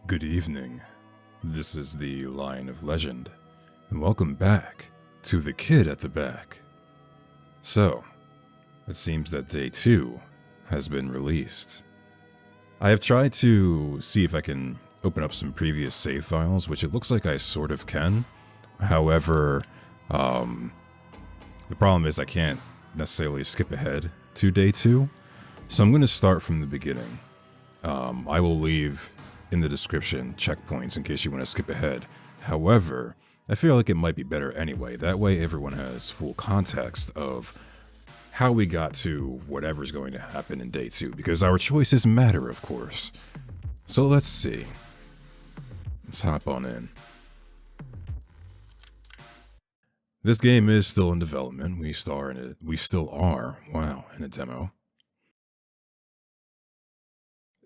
Good evening. This is the Lion of Legend, and welcome back to the Kid at the Back. So, it seems that day 2 has been released. I have tried to see if I can open up some previous save files, which it looks like I sort of can. However, the problem is I can't necessarily skip ahead to day 2, so I'm going to start from the beginning. I will leave in the description checkpoints in case you want to skip ahead. However, I feel like it might be better anyway. That way everyone has full context of how we got to whatever's going to happen in day 2, because our choices matter, of course. So let's see. Let's hop on in. This game is still in development. We still are, in a demo.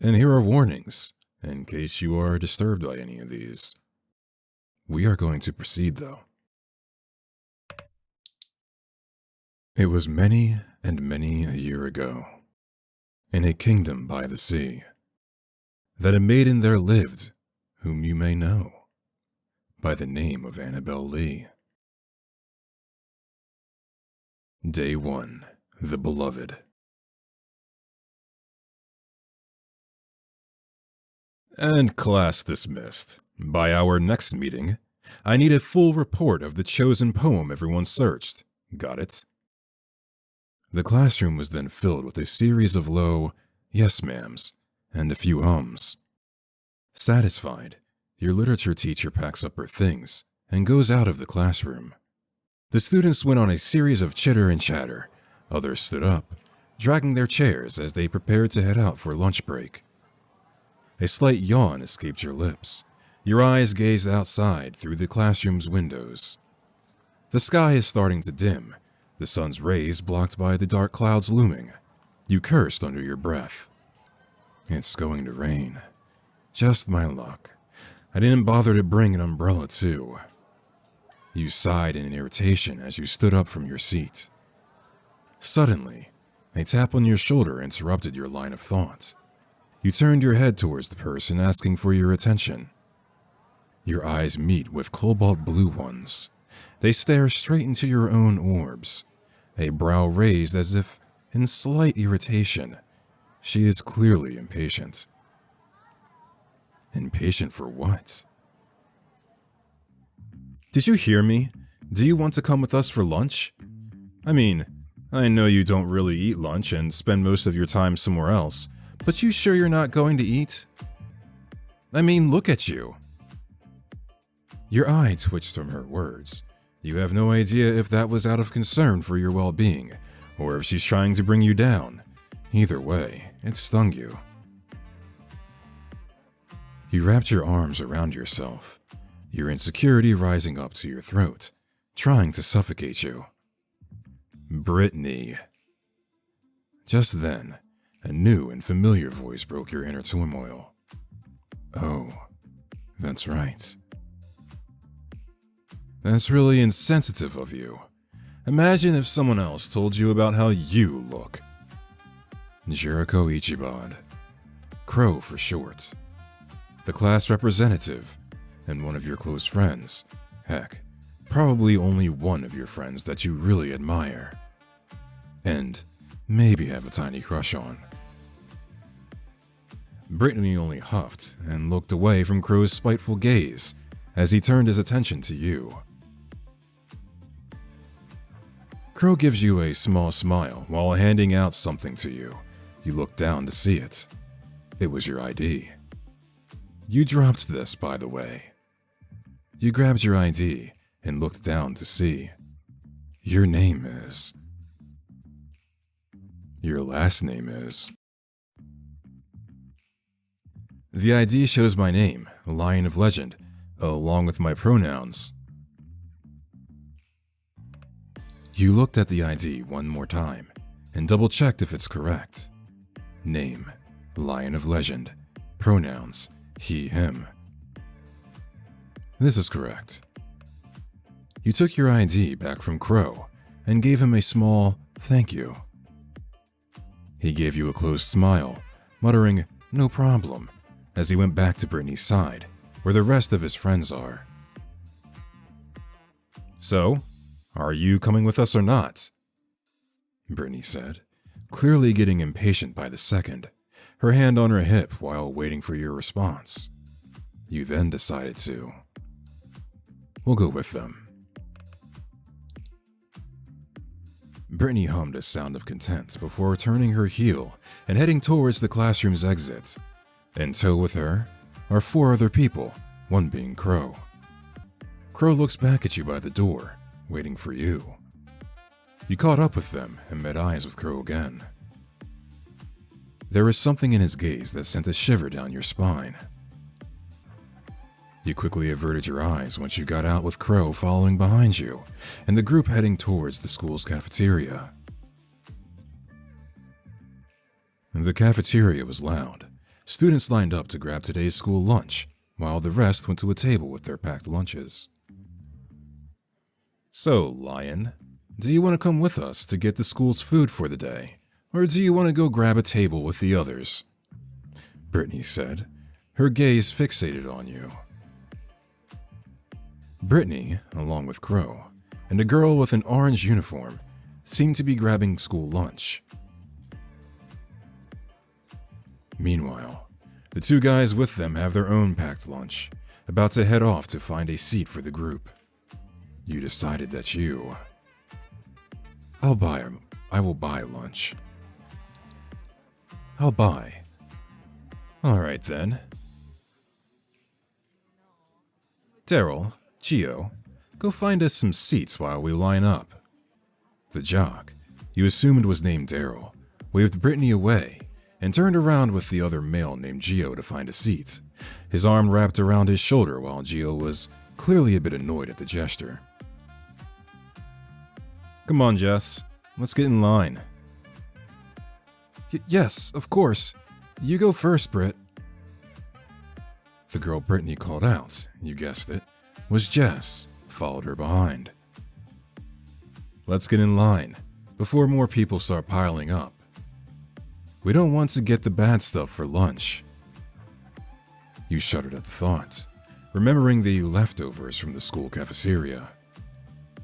And here are warnings, in case you are disturbed by any of these. We are going to proceed, though. It was many and many a year ago, in a kingdom by the sea, that a maiden there lived, whom you may know, by the name of Annabelle Lee. Day 1, The Beloved. And class dismissed. By our next meeting, I need a full report of the chosen poem everyone searched. Got it? The classroom was then filled with a series of low "yes ma'ams" and a few hums. Satisfied, your literature teacher packs up her things and goes out of the classroom. The students went on a series of chitter and chatter. Others stood up, dragging their chairs as they prepared to head out for lunch break. A slight yawn escaped your lips. Your eyes gazed outside through the classroom's windows. The sky is starting to dim, the sun's rays blocked by the dark clouds looming. You cursed under your breath. It's going to rain. Just my luck. I didn't bother to bring an umbrella too. You sighed in irritation as you stood up from your seat. Suddenly, a tap on your shoulder interrupted your line of thought. You turned your head towards the person asking for your attention. Your eyes meet with cobalt blue ones. They stare straight into your own orbs, a brow raised as if in slight irritation. She is clearly impatient. Impatient for what? Did you hear me? Do you want to come with us for lunch? I mean, I know you don't really eat lunch and spend most of your time somewhere else, but you sure you're not going to eat? I mean, look at you. Your eye twitched from her words. You have no idea if that was out of concern for your well-being, or if she's trying to bring you down. Either way, it stung you. You wrapped your arms around yourself, your insecurity rising up to your throat, trying to suffocate you. Brittany. Just then, a new and familiar voice broke your inner turmoil. Oh, that's right. That's really insensitive of you. Imagine if someone else told you about how you look. Jericho Ichibod. Crow for short. The class representative, and one of your close friends. Heck, probably only one of your friends that you really admire. And maybe have a tiny crush on. Brittany only huffed and looked away from Crow's spiteful gaze as he turned his attention to you. Crow gives you a small smile while handing out something to you. You look down to see it. It was your ID. You dropped this, by the way. You grabbed your ID and looked down to see. Your name is... Your last name is... The ID shows my name, Lion of Legend, along with my pronouns. You looked at the ID one more time and double-checked if it's correct. Name, Lion of Legend. Pronouns, he, him. This is correct. You took your ID back from Crow and gave him a small thank you. He gave you a closed smile, muttering, "No problem," as he went back to Brittany's side, where the rest of his friends are. "So, are you coming with us or not?" Brittany said, clearly getting impatient by the second, her hand on her hip while waiting for your response. You then decided to. "We'll go with them." Brittany hummed a sound of content before turning her heel and heading towards the classroom's exit. In tow with her are 4 other people, one being Crow. Crow looks back at you by the door, waiting for you. You caught up with them and met eyes with Crow again. There was something in his gaze that sent a shiver down your spine. You quickly averted your eyes once you got out with Crow following behind you, and the group heading towards the school's cafeteria. The cafeteria was loud. Students lined up to grab today's school lunch, while the rest went to a table with their packed lunches. "So, Lion, do you want to come with us to get the school's food for the day, or do you want to go grab a table with the others?" Brittany said, her gaze fixated on you. Brittany, along with Crow, and a girl with an orange uniform, seemed to be grabbing school lunch. Meanwhile, the 2 guys with them have their own packed lunch, about to head off to find a seat for the group. You decided that I will buy lunch. "I'll buy." "Alright then." "Daryl, Gio, go find us some seats while we line up." The jock, you assumed was named Daryl, waved Brittany away and turned around with the other male named Gio to find a seat, his arm wrapped around his shoulder while Gio was clearly a bit annoyed at the gesture. "Come on, Jess. Let's get in line." Yes, of course. You go first, Britt." The girl Brittany called out, you guessed it, was Jess, followed her behind. "Let's get in line, before more people start piling up. We don't want to get the bad stuff for lunch." You shuddered at the thought, remembering the leftovers from the school cafeteria.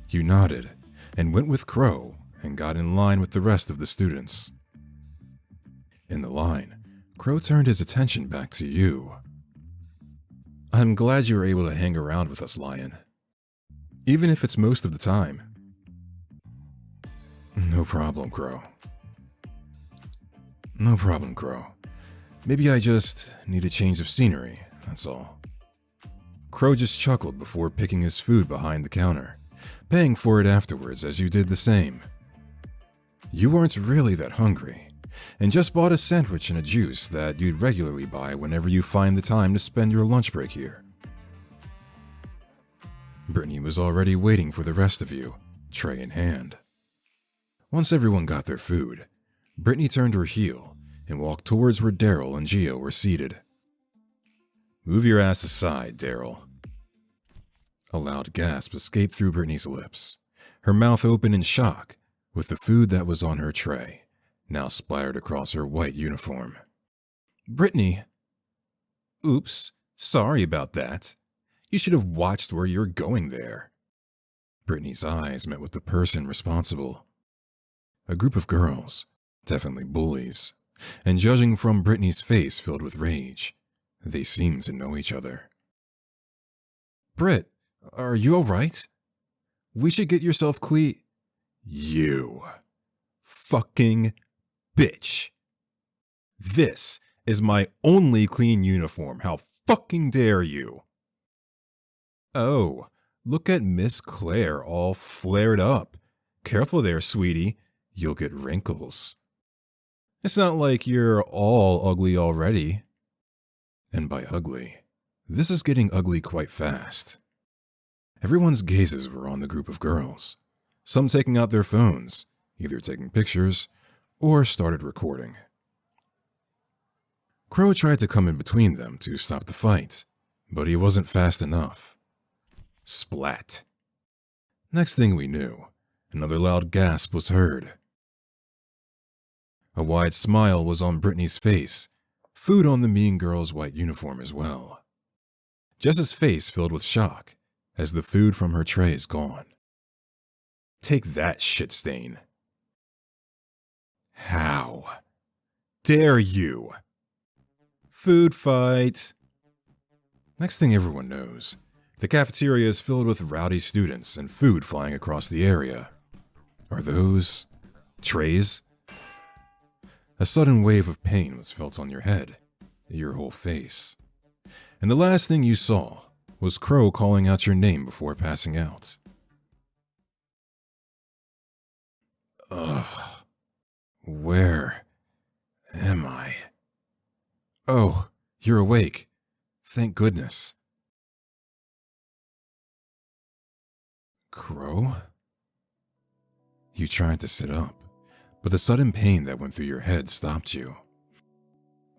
You nodded and went with Crow and got in line with the rest of the students. In the line, Crow turned his attention back to you. "I'm glad you were able to hang around with us, Lion. Even if it's most of the time." No problem, Crow. Maybe I just need a change of scenery, that's all." Crow just chuckled before picking his food behind the counter, paying for it afterwards as you did the same. You weren't really that hungry, and just bought a sandwich and a juice that you'd regularly buy whenever you find the time to spend your lunch break here. Brittany was already waiting for the rest of you, tray in hand. Once everyone got their food, Brittany turned her heel and walked towards where Daryl and Gio were seated. "Move your ass aside, Daryl." A loud gasp escaped through Brittany's lips, her mouth open in shock with the food that was on her tray, now splattered across her white uniform. "Brittany!" "Oops, sorry about that. You should have watched where you're going there." Brittany's eyes met with the person responsible. A group of girls, definitely bullies, and judging from Brittany's face filled with rage, they seemed to know each other. "Britt, are you alright? We should get yourself You fucking bitch. This is my only clean uniform. How fucking dare you?" "Oh, look at Miss Claire all flared up. Careful there, sweetie. You'll get wrinkles. It's not like you're all ugly already." And by ugly, this is getting ugly quite fast. Everyone's gazes were on the group of girls, some taking out their phones, either taking pictures or started recording. Crow tried to come in between them to stop the fight, but he wasn't fast enough. Splat. Next thing we knew, another loud gasp was heard. A wide smile was on Brittany's face, food on the mean girl's white uniform as well. Jess's face filled with shock as the food from her tray is gone. Take that, shit stain. How dare you? Food fight. Next thing everyone knows, the cafeteria is filled with rowdy students and food flying across the area. Are those trays? A sudden wave of pain was felt on your head, your whole face. And the last thing you saw was Crow calling out your name before passing out. Ugh. Where am I? Oh, you're awake. Thank goodness. Crow? You tried to sit up, but the sudden pain that went through your head stopped you.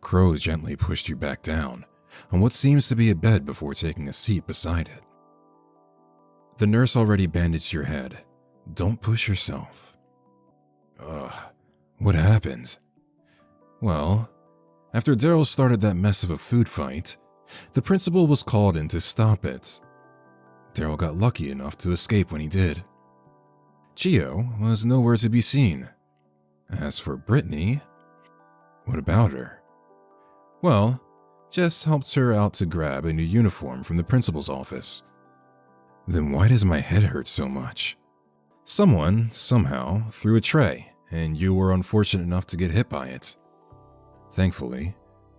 Crow gently pushed you back down on what seems to be a bed before taking a seat beside it. The nurse already bandaged your head. Don't push yourself. Ugh, what happened? Well, after Daryl started that mess of a food fight, the principal was called in to stop it. Daryl got lucky enough to escape when he did. Gio was nowhere to be seen. As for Brittany, what about her? Well, Jess helped her out to grab a new uniform from the principal's office. Then why does my head hurt so much? Someone, somehow, threw a tray, and you were unfortunate enough to get hit by it. Thankfully,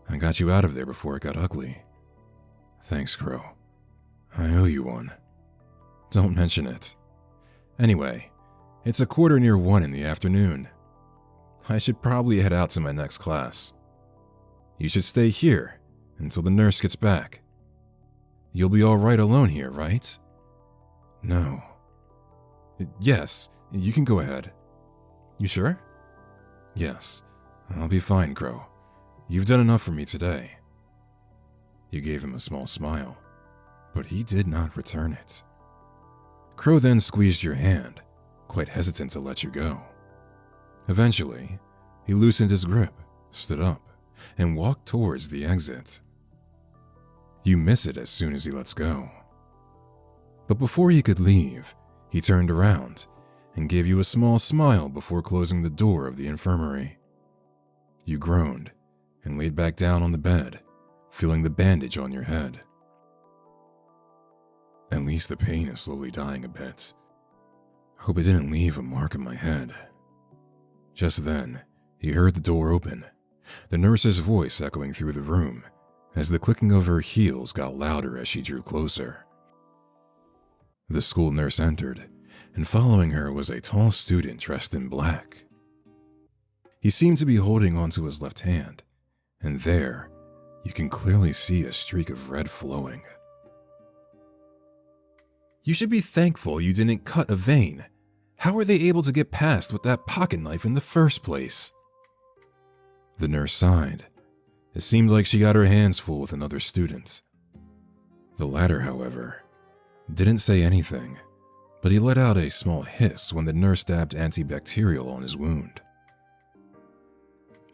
I got you out of there before it got ugly. Thanks, Crow. I owe you one. Don't mention it. Anyway, it's 1:15 in the afternoon. I should probably head out to my next class. You should stay here until the nurse gets back. You'll be alright alone here, right? No. Yes, you can go ahead. You sure? Yes, I'll be fine, Crow. You've done enough for me today. You gave him a small smile, but he did not return it. Crow then squeezed your hand, quite hesitant to let you go. Eventually, he loosened his grip, stood up, and walked towards the exit. You miss it as soon as he lets go. But before he could leave, he turned around and gave you a small smile before closing the door of the infirmary. You groaned and laid back down on the bed, feeling the bandage on your head. At least the pain is slowly dying a bit. Hope it didn't leave a mark on my head. Just then, he heard the door open, the nurse's voice echoing through the room as the clicking of her heels got louder as she drew closer. The school nurse entered, and following her was a tall student dressed in black. He seemed to be holding onto his left hand, and there, you can clearly see a streak of red flowing. You should be thankful you didn't cut a vein. How were they able to get past with that pocket knife in the first place? The nurse sighed. It seemed like she got her hands full with another student. The latter, however, didn't say anything, but he let out a small hiss when the nurse dabbed antibacterial on his wound.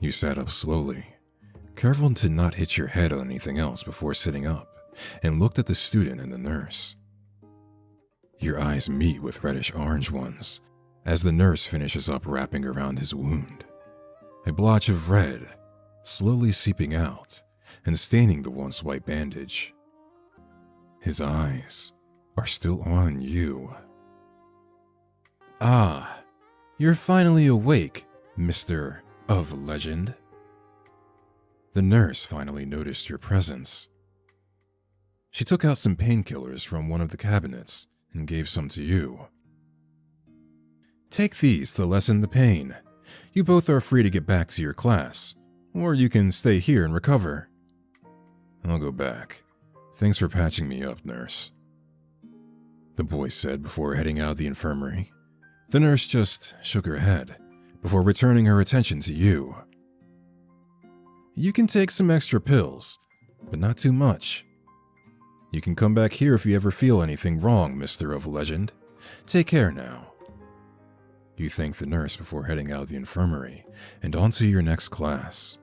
You sat up slowly, careful to not hit your head on anything else before sitting up, and looked at the student and the nurse. Your eyes meet with reddish-orange ones as the nurse finishes up wrapping around his wound. A blotch of red, slowly seeping out and staining the once white bandage. His eyes are still on you. Ah, you're finally awake, Mr. of Legend. The nurse finally noticed your presence. She took out some painkillers from one of the cabinets and gave some to you. Take these to lessen the pain. You both are free to get back to your class, or you can stay here and recover. I'll go back. Thanks for patching me up, nurse. The boy said before heading out of the infirmary. The nurse just shook her head before returning her attention to you. You can take some extra pills, but not too much. You can come back here if you ever feel anything wrong, Mr. of Legend. Take care now. You thanked the nurse before heading out of the infirmary and on to your next class.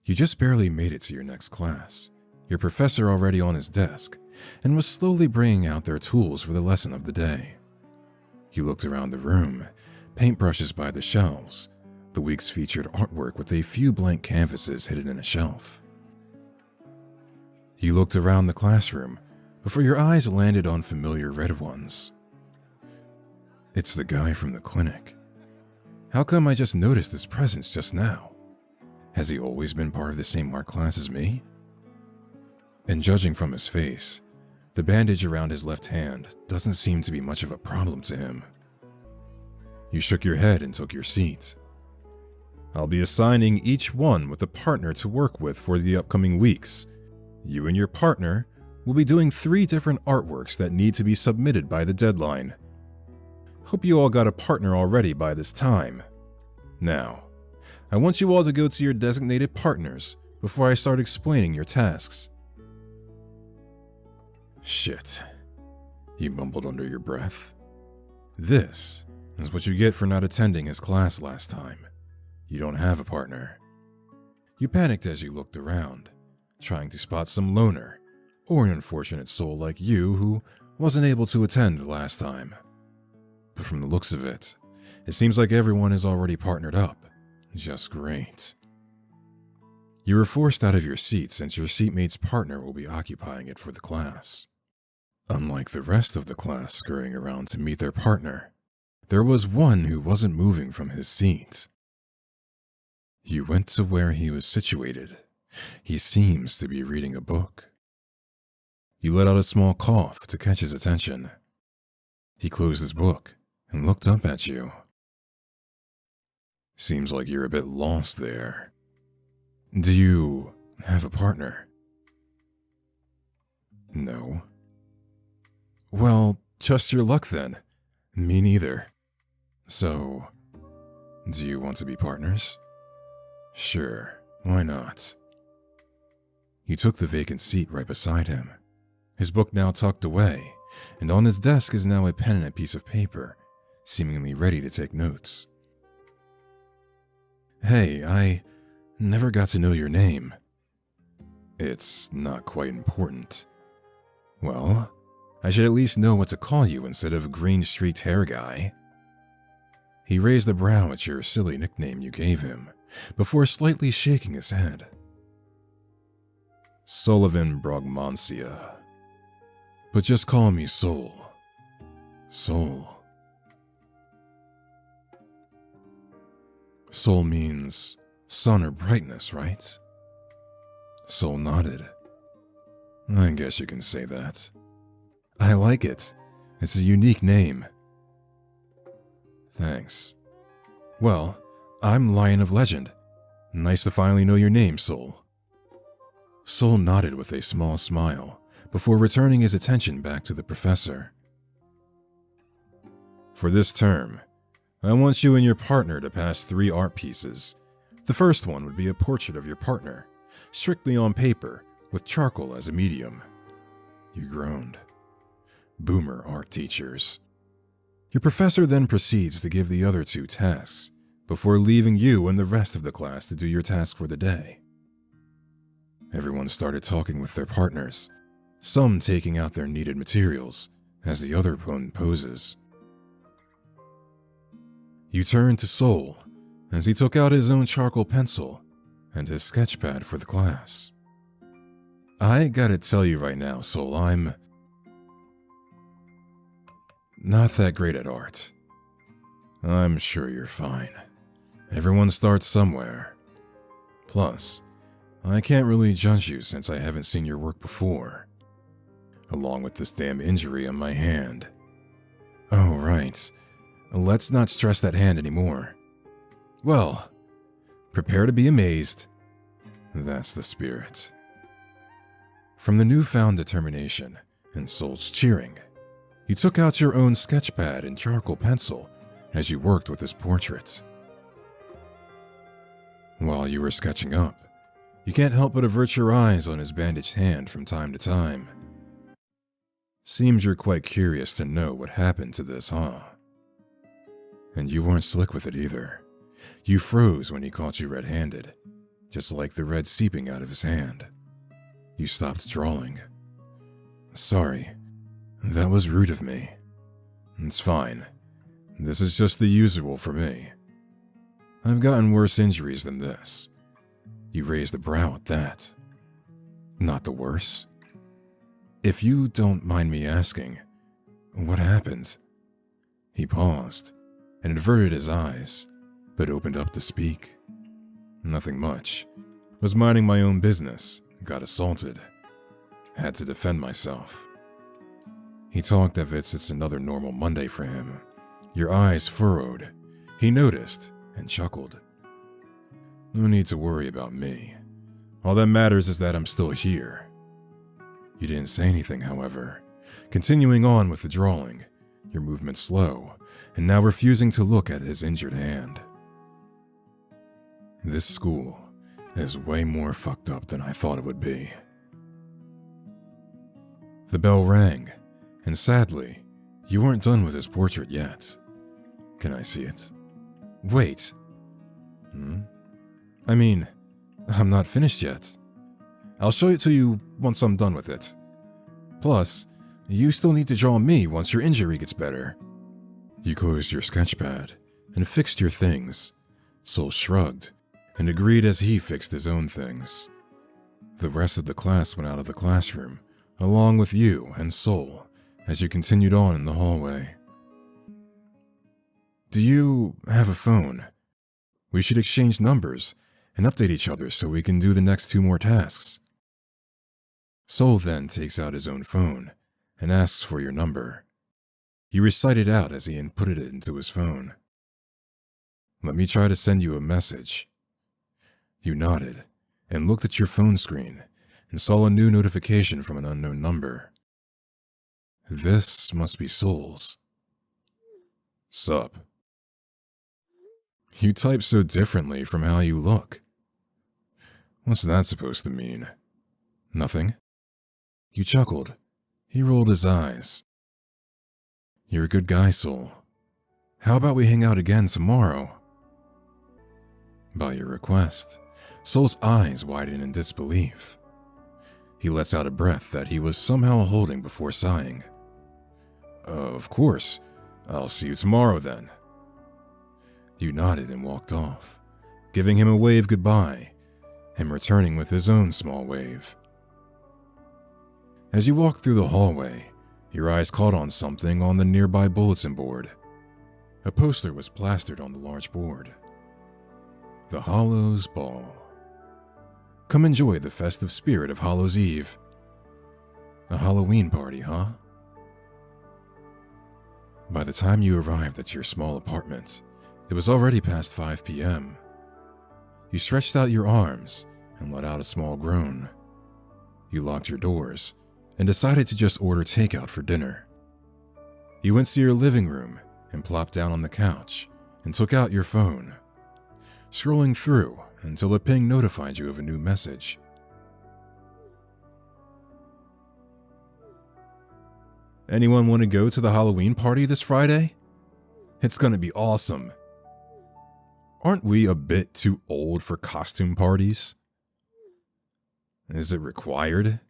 You just barely made it to your next class, your professor already on his desk, and was slowly bringing out their tools for the lesson of the day. You looked around the room, paintbrushes by the shelves, the week's featured artwork with a few blank canvases hidden in a shelf. You looked around the classroom before your eyes landed on familiar red ones. It's the guy from the clinic. How come I just noticed his presence just now? Has he always been part of the same art class as me? And judging from his face, the bandage around his left hand doesn't seem to be much of a problem to him. You shook your head and took your seat. I'll be assigning each one with a partner to work with for the upcoming weeks. You and your partner will be doing 3 different artworks that need to be submitted by the deadline. Hope you all got a partner already by this time. Now, I want you all to go to your designated partners before I start explaining your tasks. Shit, you mumbled under your breath. This is what you get for not attending his class last time. You don't have a partner. You panicked as you looked around, trying to spot some loner or an unfortunate soul like you who wasn't able to attend last time. But from the looks of it, it seems like everyone is already partnered up. Just great. You were forced out of your seat since your seatmate's partner will be occupying it for the class. Unlike the rest of the class scurrying around to meet their partner, there was one who wasn't moving from his seat. You went to where he was situated. He seems to be reading a book. You let out a small cough to catch his attention. He closed his book and looked up at you. Seems like you're a bit lost there. Do you have a partner? No. Well, just your luck then. Me neither. So, do you want to be partners? Sure, why not? You took the vacant seat right beside him. His book now tucked away, and on his desk is now a pen and a piece of paper, seemingly ready to take notes. Hey, I never got to know your name. It's not quite important. Well, I should at least know what to call you instead of green-streaked hair guy. He raised a brow at your silly nickname you gave him, before slightly shaking his head. Sullivan Brogmancia. But just call me Soul. Soul. Soul means sun or brightness, right? Soul nodded. I guess you can say that. I like it. It's a unique name. Thanks. Well, I'm TheLionofLegend. Nice to finally know your name, Soul. Soul nodded with a small smile before returning his attention back to the professor. For this term, I want you and your partner to pass 3 art pieces. The first one would be a portrait of your partner, strictly on paper, with charcoal as a medium. You groaned. Boomer art teachers. Your professor then proceeds to give the other 2 tasks, before leaving you and the rest of the class to do your task for the day. Everyone started talking with their partners, some taking out their needed materials as the other one poses. You turned to Soul as he took out his own charcoal pencil and his sketch pad for the class. I gotta tell you right now, Soul, I'm not that great at art. I'm sure you're fine. Everyone starts somewhere. Plus, I can't really judge you since I haven't seen your work before. Along with this damn injury on my hand. Oh, right. Let's not stress that hand anymore. Well, prepare to be amazed. That's the spirit. From the newfound determination and Soul's cheering, you took out your own sketch pad and charcoal pencil as you worked with his portrait. While you were sketching up, you can't help but avert your eyes on his bandaged hand from time to time. Seems you're quite curious to know what happened to this, huh? And you weren't slick with it either. You froze when he caught you red-handed, just like the red seeping out of his hand. You stopped drawing. Sorry, that was rude of me. It's fine. This is just the usual for me. I've gotten worse injuries than this. You raised a brow at that. Not the worse? If you don't mind me asking, what happened? He paused and averted his eyes, but opened up to speak. Nothing much. Was minding my own business, got assaulted. Had to defend myself. He talked as if it's another normal Monday for him. Your eyes furrowed. He noticed and chuckled. No need to worry about me. All that matters is that I'm still here. You didn't say anything, however. Continuing on with the drawing, your movement slow, and now refusing to look at his injured hand. This school is way more fucked up than I thought it would be. The bell rang, and sadly, you weren't done with his portrait yet. Can I see it? Wait. I mean, I'm not finished yet. I'll show it to you once I'm done with it. Plus, you still need to draw me once your injury gets better. You closed your sketchpad and fixed your things. Sol shrugged and agreed as he fixed his own things. The rest of the class went out of the classroom, along with you and Sol, as you continued on in the hallway. Do you have a phone? We should exchange numbers and update each other so we can do the next 2 more tasks. Sol then takes out his own phone and asks for your number. You recite it out as he inputted it into his phone. Let me try to send you a message. You nodded and looked at your phone screen and saw a new notification from an unknown number. This must be Sol's. Sup. You type so differently from how you look. What's that supposed to mean? Nothing? You chuckled. He rolled his eyes. You're a good guy, Sol. How about we hang out again tomorrow? By your request, Sol's eyes widen in disbelief. He lets out a breath that he was somehow holding before sighing. Of course. I'll see you tomorrow then. You nodded and walked off, giving him a wave goodbye, him returning with his own small wave. As you walked through the hallway, your eyes caught on something on the nearby bulletin board. A poster was plastered on the large board. The Hallows Ball. Come enjoy the festive spirit of Hallows Eve. A Halloween party, huh? By the time you arrived at your small apartment, it was already past 5 p.m. You stretched out your arms and let out a small groan. You locked your doors and decided to just order takeout for dinner. You went to your living room and plopped down on the couch and took out your phone, scrolling through until a ping notified you of a new message. Anyone want to go to the Halloween party this Friday? It's gonna be awesome. Aren't we a bit too old for costume parties? Is it required?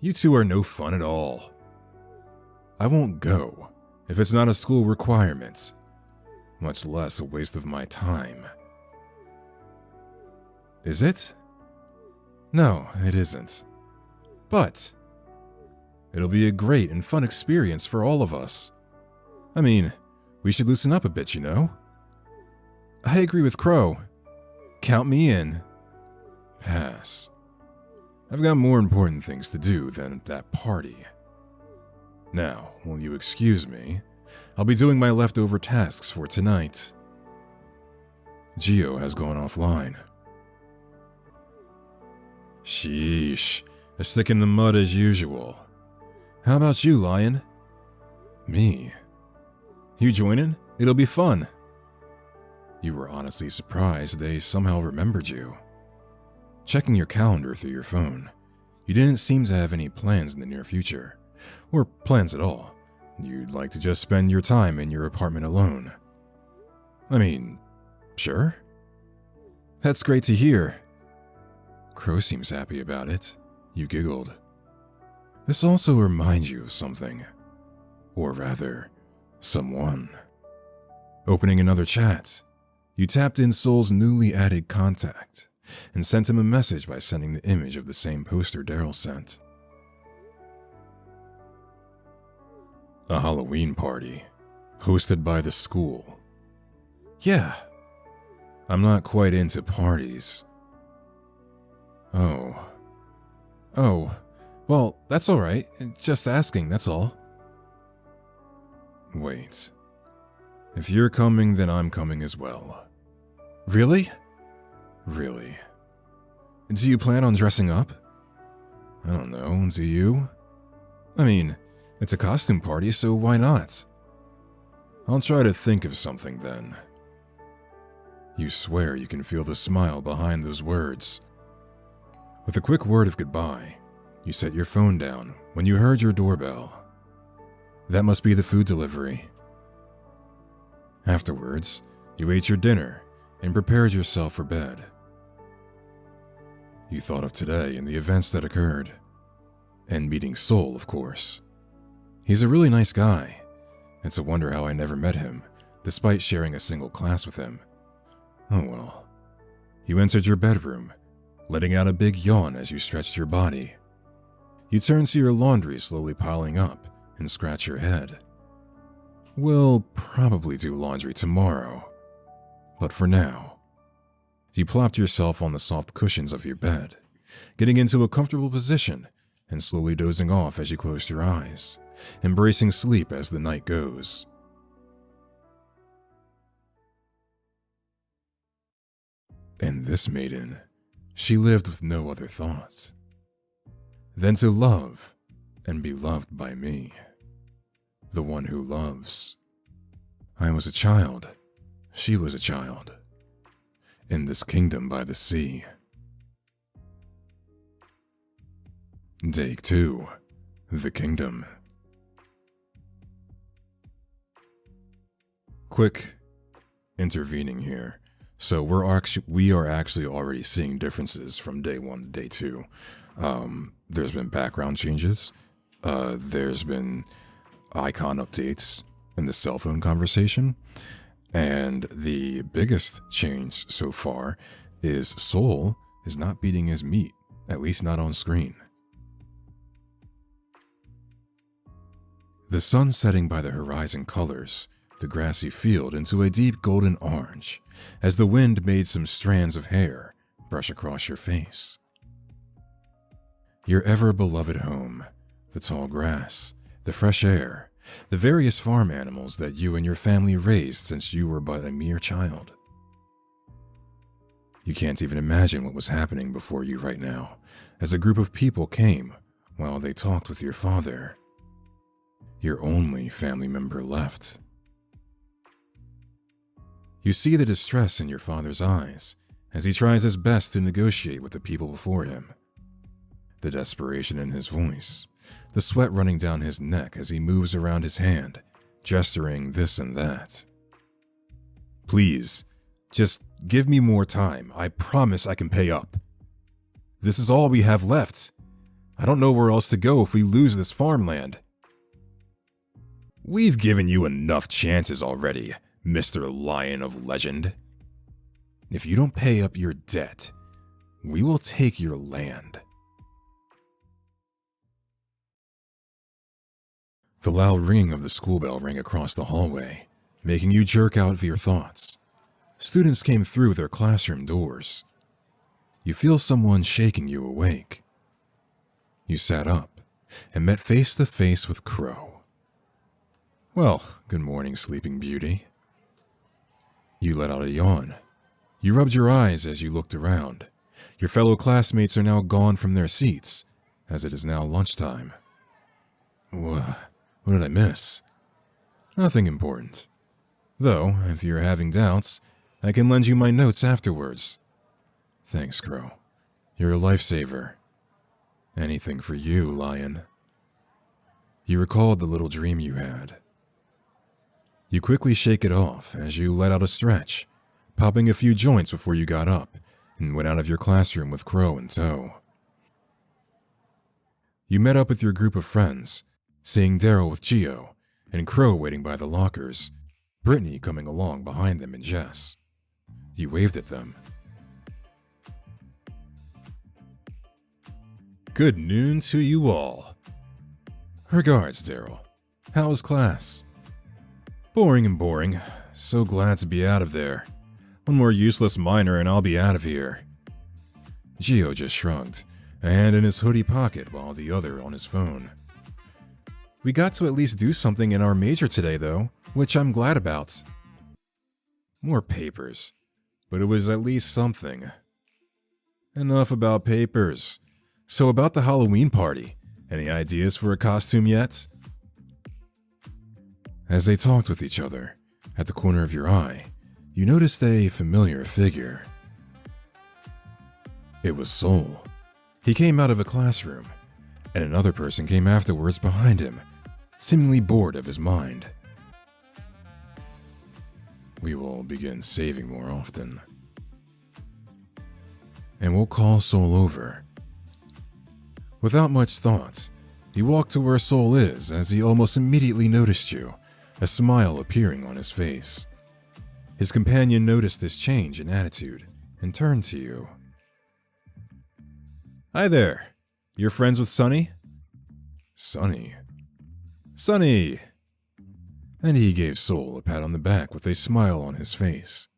You two are no fun at all. I won't go if it's not a school requirement, much less a waste of my time. Is it? No, it isn't. But it'll be a great and fun experience for all of us. I mean, we should loosen up a bit, you know? I agree with Crow. Count me in. Pass. I've got more important things to do than that party. Now, will you excuse me? I'll be doing my leftover tasks for tonight. Geo has gone offline. Sheesh, a stick in the mud as usual. How about you, Lion? Me? You joining? It'll be fun. You were honestly surprised they somehow remembered you. Checking your calendar through your phone, you didn't seem to have any plans in the near future, or plans at all. You'd like to just spend your time in your apartment alone. I mean, sure? That's great to hear. Crow seems happy about it. You giggled. This also reminds you of something. Or rather, someone. Opening another chat, you tapped in Soul's newly added contact and sent him a message by sending the image of the same poster Daryl sent. A Halloween party, hosted by the school. Yeah, I'm not quite into parties. Oh, well, that's alright, just asking, that's all. Wait, if you're coming, then I'm coming as well. Really? Really. Do you plan on dressing up? I don't know, do you? I mean, it's a costume party, so why not? I'll try to think of something then. You swear you can feel the smile behind those words. With a quick word of goodbye, you set your phone down when you heard your doorbell. That must be the food delivery. Afterwards, you ate your dinner and prepared yourself for bed. You thought of today and the events that occurred. And meeting Soul, of course. He's a really nice guy. It's a wonder how I never met him, despite sharing a single class with him. Oh well. You entered your bedroom, letting out a big yawn as you stretched your body. You turned to your laundry slowly piling up and scratch your head. We'll probably do laundry tomorrow. But for now, you plopped yourself on the soft cushions of your bed, getting into a comfortable position and slowly dozing off as you closed your eyes, embracing sleep as the night goes. And this maiden, she lived with no other thought than to love and be loved by me, the one who loves. I was a child, she was a child, in this kingdom by the sea. Take 2, the kingdom. Quick intervening here. So we are actually already seeing differences from day 1 to day 2. There's been background changes. There's been icon updates in the cell phone conversation. And the biggest change so far is Soul is not beating his meat, at least not on screen. The sun setting by the horizon colors the grassy field into a deep golden orange as the wind made some strands of hair brush across your face. Your ever-beloved home, the tall grass, the fresh air, the various farm animals that you and your family raised since you were but a mere child. You can't even imagine what was happening before you right now as a group of people came while they talked with your father, your only family member left. You see the distress in your father's eyes as he tries his best to negotiate with the people before him. The desperation in his voice, the sweat running down his neck as he moves around his hand, gesturing this and that. Please, just give me more time. I promise I can pay up. This is all we have left. I don't know where else to go if we lose this farmland. We've given you enough chances already, Mr. Lion of Legend. If you don't pay up your debt, we will take your land. The loud ringing of the school bell rang across the hallway, making you jerk out of your thoughts. Students came through their classroom doors. You feel someone shaking you awake. You sat up and met face to face with Crow. Well, good morning, Sleeping Beauty. You let out a yawn. You rubbed your eyes as you looked around. Your fellow classmates are now gone from their seats, as it is now lunchtime. What did I miss? Nothing important. Though, if you're having doubts, I can lend you my notes afterwards. Thanks, Crow. You're a lifesaver. Anything for you, Lion. You recalled the little dream you had. You quickly shake it off as you let out a stretch, popping a few joints before you got up and went out of your classroom with Crow in tow. You met up with your group of friends, seeing Daryl with Gio, and Crow waiting by the lockers, Brittany coming along behind them and Jess. You waved at them. Good noon to you all. Regards, Daryl. How was class? Boring and boring. So glad to be out of there. One more useless minor and I'll be out of here. Gio just shrugged, a hand in his hoodie pocket while the other on his phone. We got to at least do something in our major today though, which I'm glad about. More papers, but it was at least something. Enough about papers. So about the Halloween party, any ideas for a costume yet? As they talked with each other, at the corner of your eye, you noticed a familiar figure. It was Soul. He came out of a classroom, and another person came afterwards behind him, seemingly bored of his mind. We will begin saving more often. And we'll call Soul over. Without much thought, he walked to where Soul is as he almost immediately noticed you, a smile appearing on his face. His companion noticed this change in attitude and turned to you. Hi there. You're friends with Sonny? Sonny? Sonny! And he gave Soul a pat on the back with a smile on his face.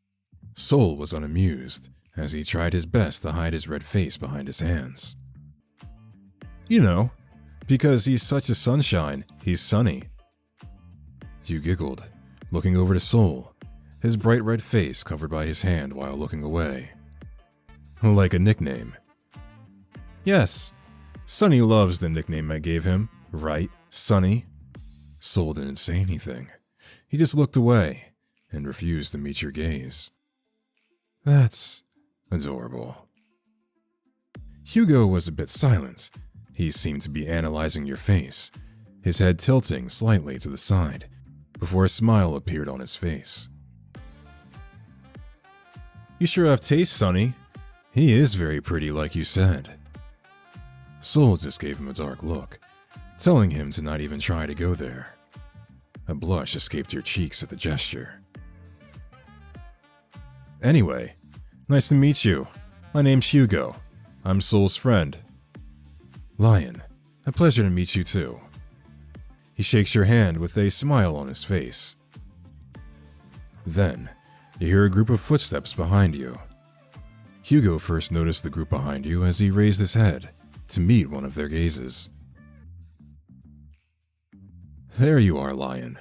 Soul was unamused as he tried his best to hide his red face behind his hands. You know, because he's such a sunshine, he's sunny. You giggled, looking over to Soul, his bright red face covered by his hand while looking away. Like a nickname. Yes, Sonny loves the nickname I gave him, right, Sonny? Soul didn't say anything. He just looked away and refused to meet your gaze. That's adorable. Hugo was a bit silent. He seemed to be analyzing your face, his head tilting slightly to the side, before a smile appeared on his face. You sure have taste, Sonny. He is very pretty like you said. Soul just gave him a dark look, telling him to not even try to go there. A blush escaped your cheeks at the gesture. Anyway, nice to meet you. My name's Hugo. I'm Soul's friend. Lion, a pleasure to meet you too. He shakes your hand with a smile on his face. Then, you hear a group of footsteps behind you. Hugo first noticed the group behind you as he raised his head to meet one of their gazes. There you are, Lion.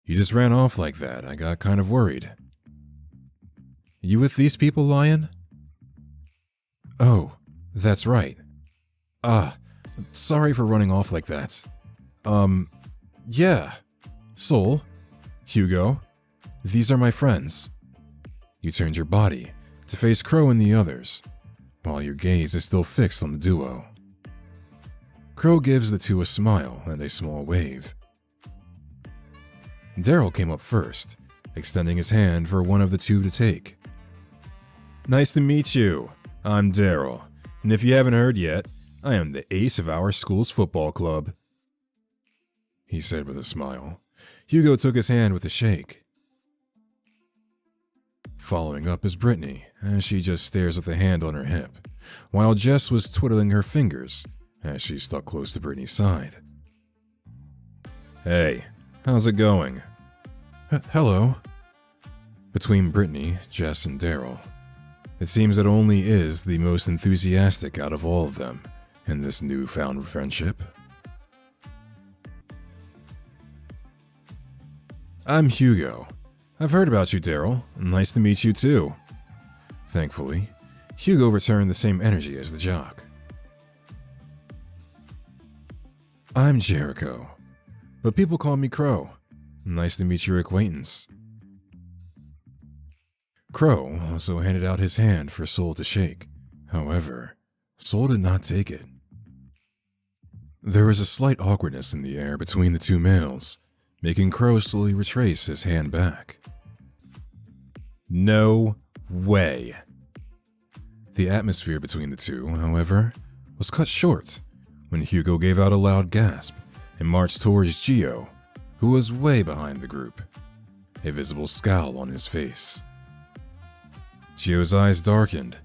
You just ran off like that. I got kind of worried. You with these people, Lion? Oh, that's right. Sorry for running off like that. Yeah. Soul, Hugo, these are my friends. You turned your body to face Crow and the others, while your gaze is still fixed on the duo. Crow gives the two a smile and a small wave. Daryl came up first, extending his hand for one of the two to take. Nice to meet you. I'm Daryl, and if you haven't heard yet, I am the ace of our school's football club, he said with a smile. Hugo took his hand with a shake. Following up is Brittany, as she just stares at the hand on her hip, while Jess was twiddling her fingers as she stuck close to Brittany's side. Hey, how's it going? Hello. Between Brittany, Jess, and Daryl, it seems that only is the most enthusiastic out of all of them in this newfound friendship. I'm Hugo. I've heard about you, Daryl. Nice to meet you too. Thankfully, Hugo returned the same energy as the jock. I'm Jericho, but people call me Crow. Nice to meet your acquaintance. Crow also handed out his hand for Soul to shake. However, Soul did not take it. There was a slight awkwardness in the air between the two males, making Crow slowly retrace his hand back. No way. The atmosphere between the two, however, was cut short when Hugo gave out a loud gasp and marched towards Gio, who was way behind the group, a visible scowl on his face. Gio's eyes darkened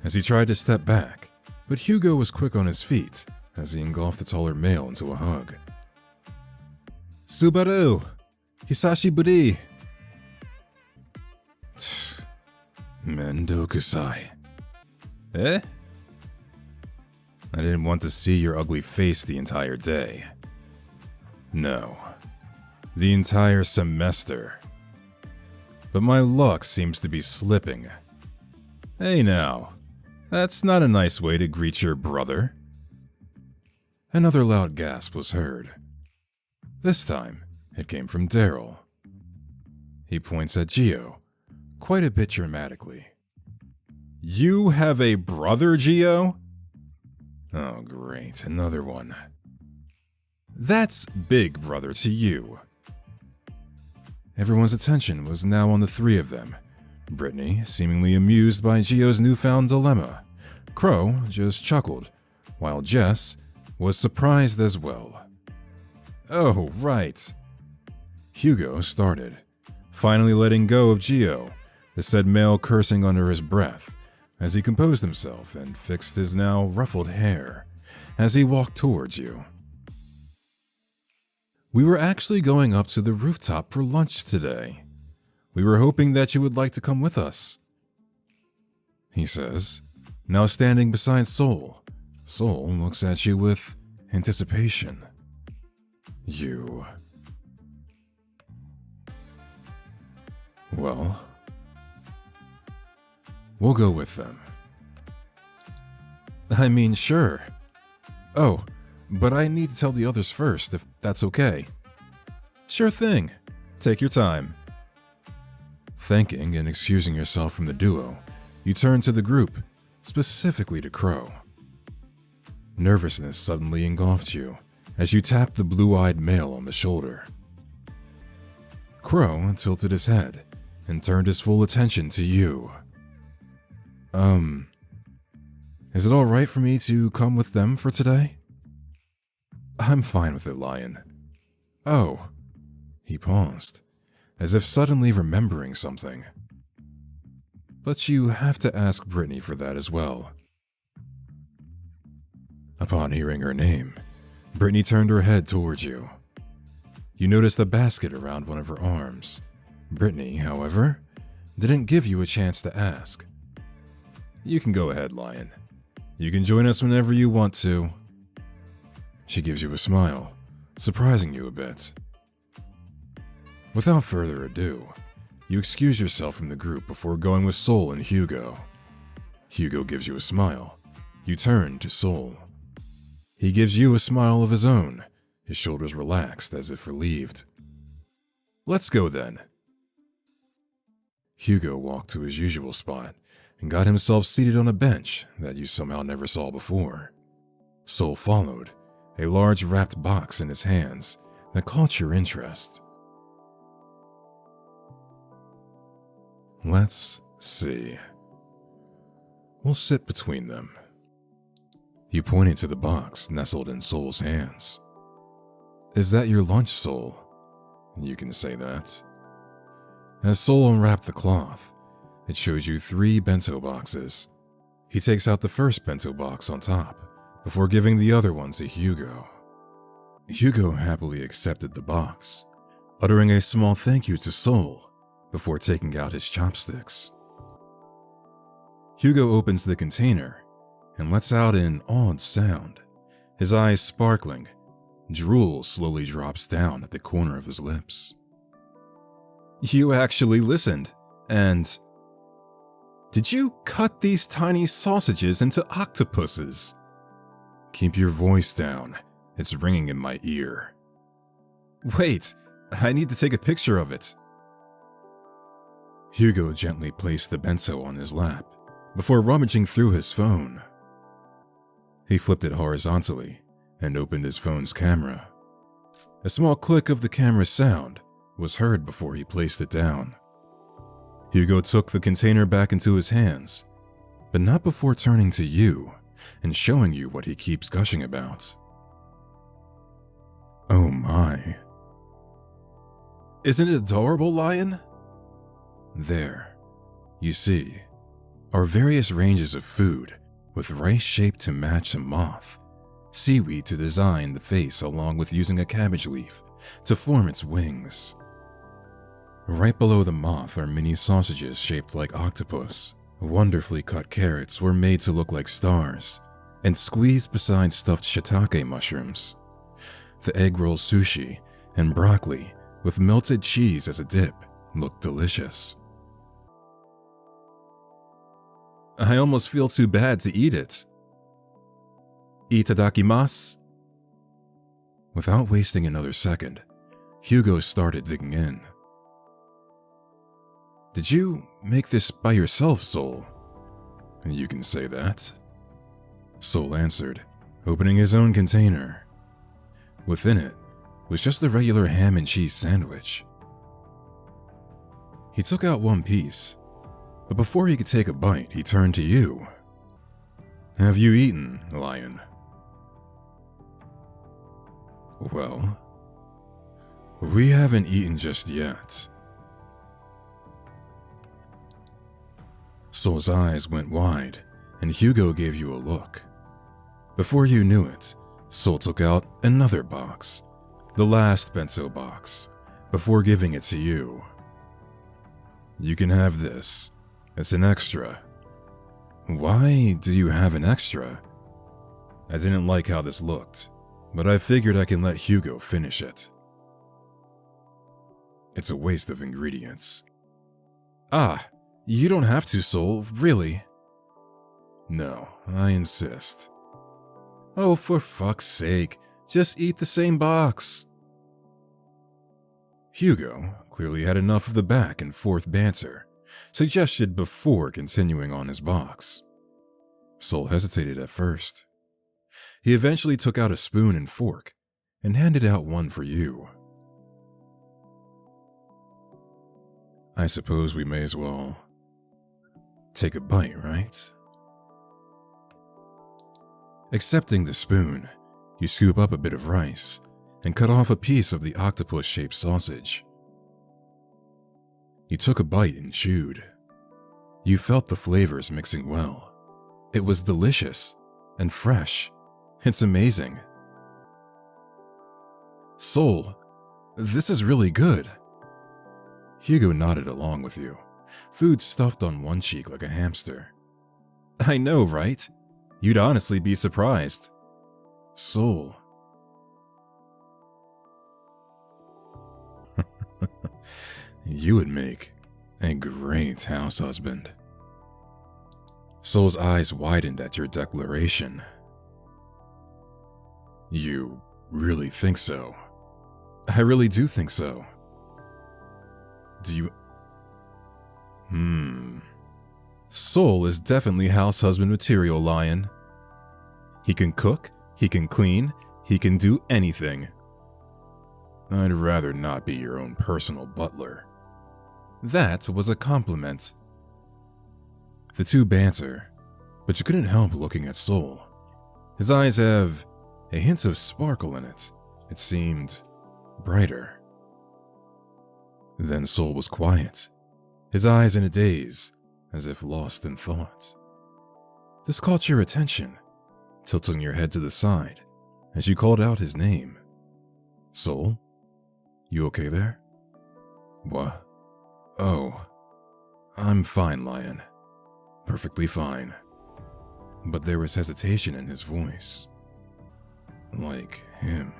as he tried to step back, but Hugo was quick on his feet as he engulfed the taller male into a hug. Subaru! Hisashiburi! Mendokusai. Eh? I didn't want to see your ugly face the entire day. No, the entire semester. But my luck seems to be slipping. Hey now, that's not a nice way to greet your brother. Another loud gasp was heard. This time, it came from Daryl. He points at Gio, quite a bit dramatically. You have a brother, Gio? Oh great, another one. That's big brother to you. Everyone's attention was now on the three of them. Brittany, seemingly amused by Gio's newfound dilemma. Crow just chuckled, while Jess was surprised as well. Oh, right. Hugo started, finally letting go of Gio, the said male cursing under his breath, as he composed himself and fixed his now ruffled hair as he walked towards you. We were actually going up to the rooftop for lunch today. We were hoping that you would like to come with us, he says, now standing beside Soul. Soul looks at you with anticipation. You. Well, we'll go with them. I mean, sure. Oh, but I need to tell the others first, if that's okay. Sure thing. Take your time. Thanking and excusing yourself from the duo, you turn to the group, specifically to Crow. Nervousness suddenly engulfed you as you tapped the blue-eyed male on the shoulder. Crow tilted his head and turned his full attention to you. Is it alright for me to come with them for today? I'm fine with it, Lion. Oh. He paused, as if suddenly remembering something. But you have to ask Brittany for that as well. Upon hearing her name, Brittany turned her head towards you. You noticed a basket around one of her arms. Brittany, however, didn't give you a chance to ask. You can go ahead, Lion. You can join us whenever you want to. She gives you a smile, surprising you a bit. Without further ado, you excuse yourself from the group before going with Soul and Hugo. Hugo gives you a smile. You turn to Soul. He gives you a smile of his own, his shoulders relaxed as if relieved. Let's go then. Hugo walked to his usual spot and got himself seated on a bench that you somehow never saw before. Soul followed, a large wrapped box in his hands that caught your interest. Let's see. We'll sit between them. You pointed to the box nestled in Soul's hands. Is that your lunch, Soul? You can say that. As Soul unwrapped the cloth, it shows you 3 bento boxes. He takes out the first bento box on top, before giving the other one to Hugo. Hugo happily accepted the box, uttering a small thank you to Soul before taking out his chopsticks. Hugo opens the container and lets out an awed sound. His eyes sparkling, drool slowly drops down at the corner of his lips. You actually listened, and... Did you cut these tiny sausages into octopuses? Keep your voice down. It's ringing in my ear. Wait, I need to take a picture of it. Hugo gently placed the bento on his lap before rummaging through his phone. He flipped it horizontally and opened his phone's camera. A small click of the camera's sound was heard before he placed it down. Hugo took the container back into his hands but not before turning to you and showing you what he keeps gushing about. Oh my. Isn't it adorable, Lion? There, you see, are various ranges of food with rice shaped to match a moth, seaweed to design the face along with using a cabbage leaf to form its wings. Right below the moth are mini sausages shaped like octopus. Wonderfully cut carrots were made to look like stars and squeezed beside stuffed shiitake mushrooms. The egg roll sushi and broccoli with melted cheese as a dip looked delicious. I almost feel too bad to eat it. Itadakimasu. Without wasting another second, Hugo started digging in. Did you make this by yourself, Soul? You can say that. Soul answered, opening his own container. Within it was just a regular ham and cheese sandwich. He took out one piece, but before he could take a bite, he turned to you. Have you eaten, Lion? Well, we haven't eaten just yet. Soul's eyes went wide, and Hugo gave you a look. Before you knew it, Soul took out another box, the last bento box, before giving it to you. You can have this. It's an extra. Why do you have an extra? I didn't like how this looked, but I figured I can let Hugo finish it. It's a waste of ingredients. Ah, you don't have to, Soul, really. No, I insist. Oh, for fuck's sake, just eat the same box. Hugo clearly had enough of the back and forth banter, suggested before continuing on his box. Soul hesitated at first. He eventually took out a spoon and fork and handed out one for you. I suppose we may as well take a bite, right? Accepting the spoon, you scoop up a bit of rice and cut off a piece of the octopus-shaped sausage. You took a bite and chewed. You felt the flavors mixing well. It was delicious and fresh. It's amazing. Soul, this is really good. Hugo nodded along with you, food stuffed on one cheek like a hamster. I know, right? You'd honestly be surprised. Soul. You would make a great house husband. Soul's eyes widened at your declaration. You really think so? I really do think so. Do you... Soul is definitely house husband material, Lion. He can cook, he can clean, he can do anything. I'd rather not be your own personal butler. That was a compliment. The two banter, but you couldn't help looking at Soul. His eyes have a hint of sparkle in it. It seemed brighter. Then Soul was quiet, his eyes in a daze, as if lost in thought. This caught your attention, tilting your head to the side as you called out his name. Soul? You okay there? What? Oh, I'm fine, Lion. Perfectly fine. But there was hesitation in his voice. Like him.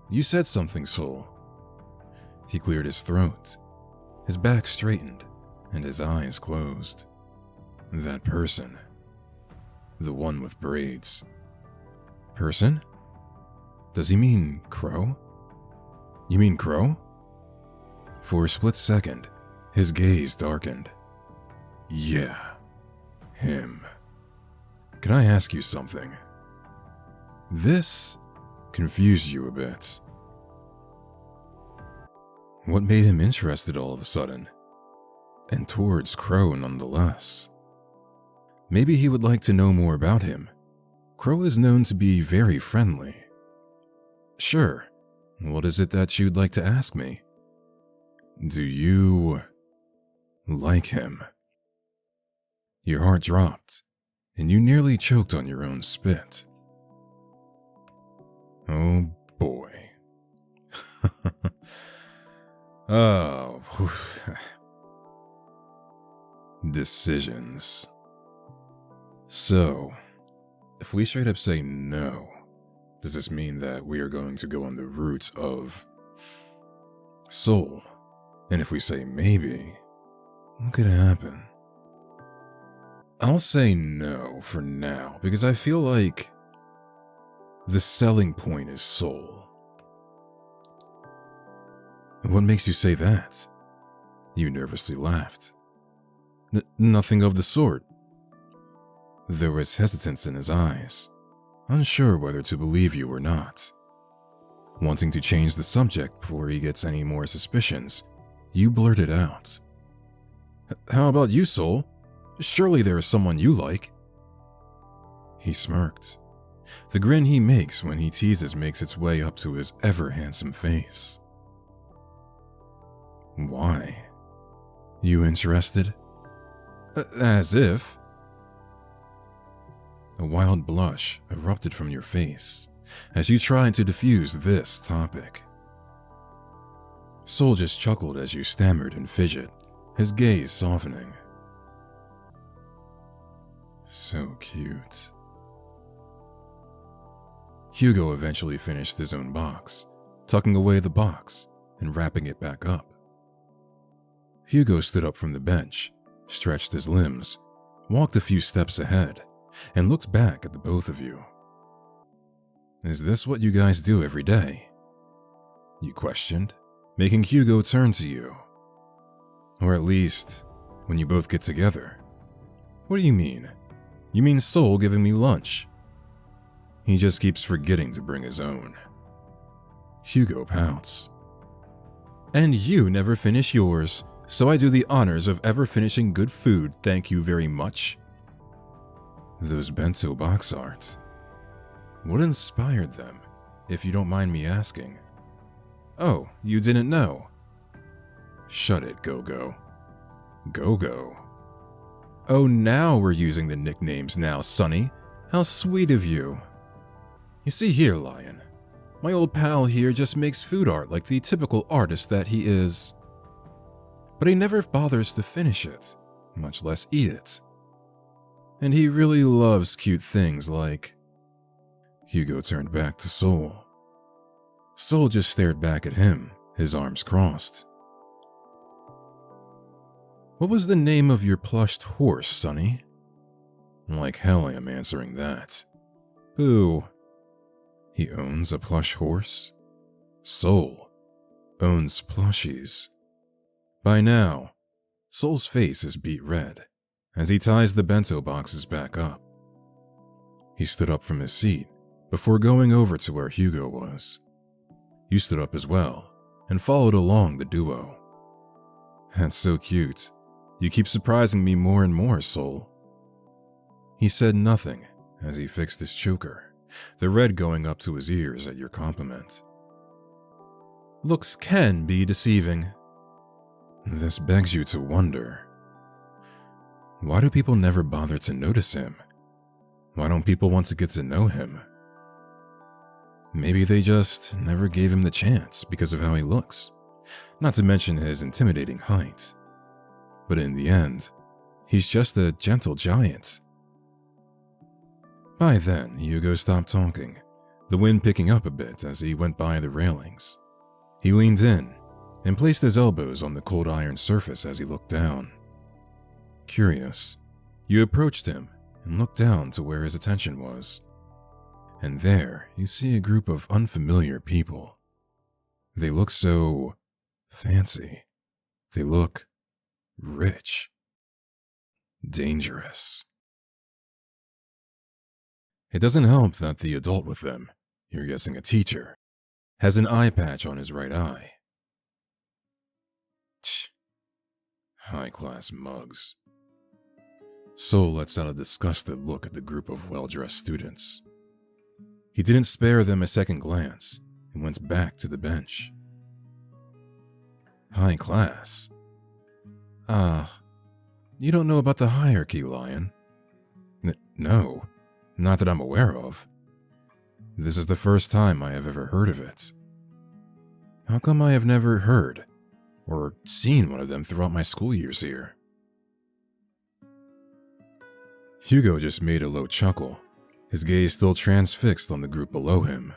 You said something, Soul. He cleared his throat. His back straightened, and his eyes closed. That person. The one with braids. Person? Does he mean Crow? You mean Crow? For a split second, his gaze darkened. Yeah, him. Can I ask you something? This confused you a bit. What made him interested all of a sudden? And towards Crow nonetheless. Maybe he would like to know more about him. Crow is known to be very friendly. Sure. What is it that you'd like to ask me? Do you like him? Your heart dropped, and you nearly choked on your own spit. Oh boy. Oh. Decisions. So, if we straight up say no, does this mean that we are going to go on the route of soul? And if we say maybe, what could happen? I'll say no for now, because I feel like the selling point is soul. What makes you say that? You nervously laughed. Nothing of the sort. There was hesitance in his eyes, unsure whether to believe you or not. Wanting to change the subject before he gets any more suspicions, you blurted out. How about you, Soul? Surely there is someone you like. He smirked. The grin he makes when he teases makes its way up to his ever-handsome face. Why? You interested? As if. A wild blush erupted from your face as you tried to diffuse this topic. Soul just chuckled as you stammered and fidgeted, his gaze softening. So cute. Hugo eventually finished his own box, tucking away the box and wrapping it back up. Hugo stood up from the bench, stretched his limbs, walked a few steps ahead, and looked back at the both of you. Is this what you guys do every day? You questioned, making Hugo turn to you. Or at least, when you both get together. What do you mean? You mean Soul giving me lunch? He just keeps forgetting to bring his own. Hugo pouts. And you never finish yours, so I do the honors of ever finishing good food, thank you very much. Those bento box art. What inspired them, if you don't mind me asking? Oh, you didn't know? Shut it, Go-Go. Go-Go. Oh, now we're using the nicknames now, Sonny. How sweet of you. You see here, Lion. My old pal here just makes food art like the typical artist that he is. But he never bothers to finish it, much less eat it. And he really loves cute things like... Hugo turned back to Soul. Soul just stared back at him, his arms crossed. What was the name of your plushed horse, Sonny? Like hell I am answering that. Who? He owns a plush horse? Soul owns plushies. By now, Soul's face is beet red as he ties the bento boxes back up. He stood up from his seat before going over to where Hugo was. You stood up as well and followed along the duo. That's so cute. You keep surprising me more and more, Soul. He said nothing as he fixed his choker, the red going up to his ears at your compliment. Looks can be deceiving. This begs you to wonder. Why do people never bother to notice him? Why don't people want to get to know him? Maybe they just never gave him the chance because of how he looks, not to mention his intimidating height. But in the end, he's just a gentle giant. By then, Hugo stopped talking, the wind picking up a bit as he went by the railings. He leaned in and placed his elbows on the cold iron surface as he looked down. Curious, you approached him and looked down to where his attention was. And there, you see a group of unfamiliar people. They look so fancy. They look rich. Dangerous. It doesn't help that the adult with them, you're guessing a teacher, has an eye patch on his right eye. Tch. High-class mugs. Sol lets out a disgusted look at the group of well-dressed students. He didn't spare them a second glance and went back to the bench. High class? You don't know about the hierarchy, Lion? No, not that I'm aware of. This is the first time I have ever heard of it. How come I have never heard or seen one of them throughout my school years here? Hugo just made a low chuckle, his gaze still transfixed on the group below him.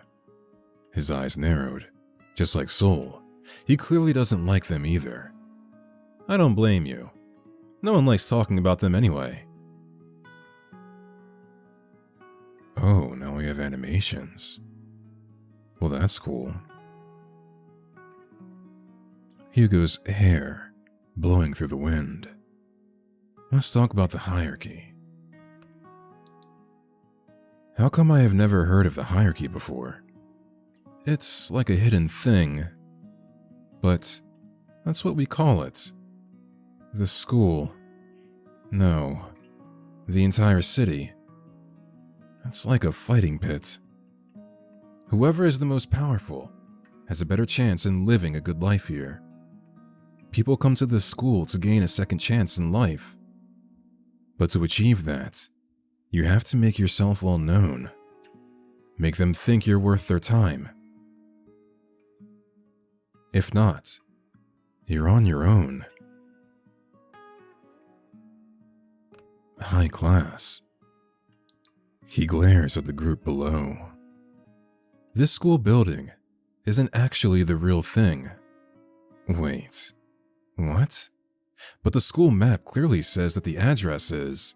His eyes narrowed, just like Sol. He clearly doesn't like them either. I don't blame you. No one likes talking about them anyway. Oh, now we have animations. Well, that's cool. Hugo's hair blowing through the wind. Let's talk about the hierarchy. How come I have never heard of the hierarchy before? It's like a hidden thing, but that's what we call it. The school. No, the entire city. It's like a fighting pit. Whoever is the most powerful has a better chance in living a good life here. People come to this school to gain a second chance in life. But to achieve that, you have to make yourself well known. Make them think you're worth their time. If not, you're on your own. High class. He glares at the group below. This school building isn't actually the real thing. Wait, what? But the school map clearly says that the address is...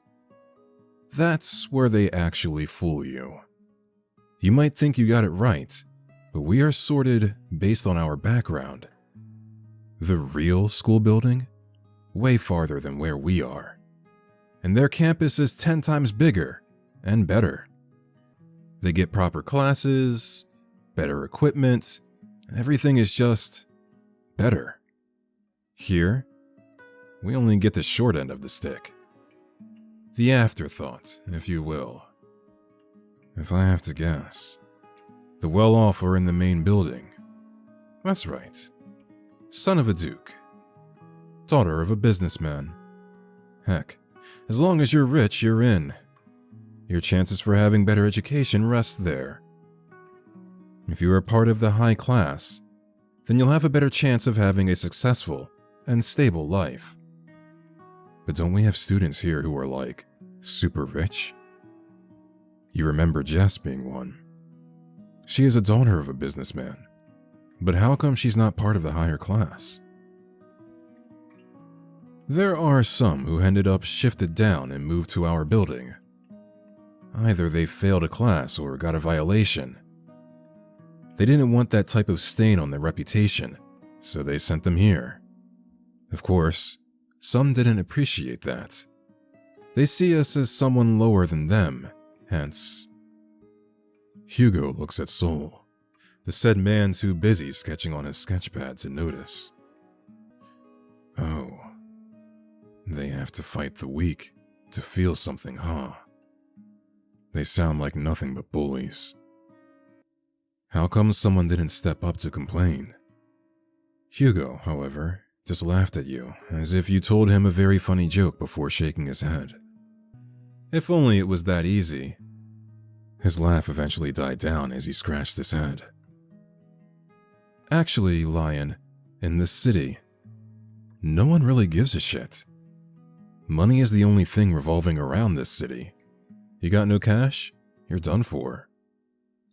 That's where they actually fool you. You might think you got it right, but we are sorted based on our background. The real school building? Way farther than where we are. And their campus is 10 times bigger and better. They get proper classes, better equipment, everything is just better. Here, we only get the short end of the stick. The afterthought, if you will. If I have to guess, the well-off are in the main building. That's right. Son of a duke. Daughter of a businessman. Heck, as long as you're rich, you're in. Your chances for having better education rest there. If you are part of the high class, then you'll have a better chance of having a successful and stable life. But don't we have students here who are like, super rich? You remember Jess being one. She is a daughter of a businessman, but how come she's not part of the higher class? There are some who ended up shifted down and moved to our building. Either they failed a class or got a violation. They didn't want that type of stain on their reputation, so they sent them here. Of course, some didn't appreciate that. They see us as someone lower than them, hence. Hugo looks at Sol, the said man too busy sketching on his sketchpad to notice. Oh, they have to fight the weak to feel something, huh? They sound like nothing but bullies. How come someone didn't step up to complain? Hugo, however, just laughed at you, as if you told him a very funny joke before shaking his head. If only it was that easy. His laugh eventually died down as he scratched his head. Actually, Lion, in this city, no one really gives a shit. Money is the only thing revolving around this city. You got no cash? You're done for.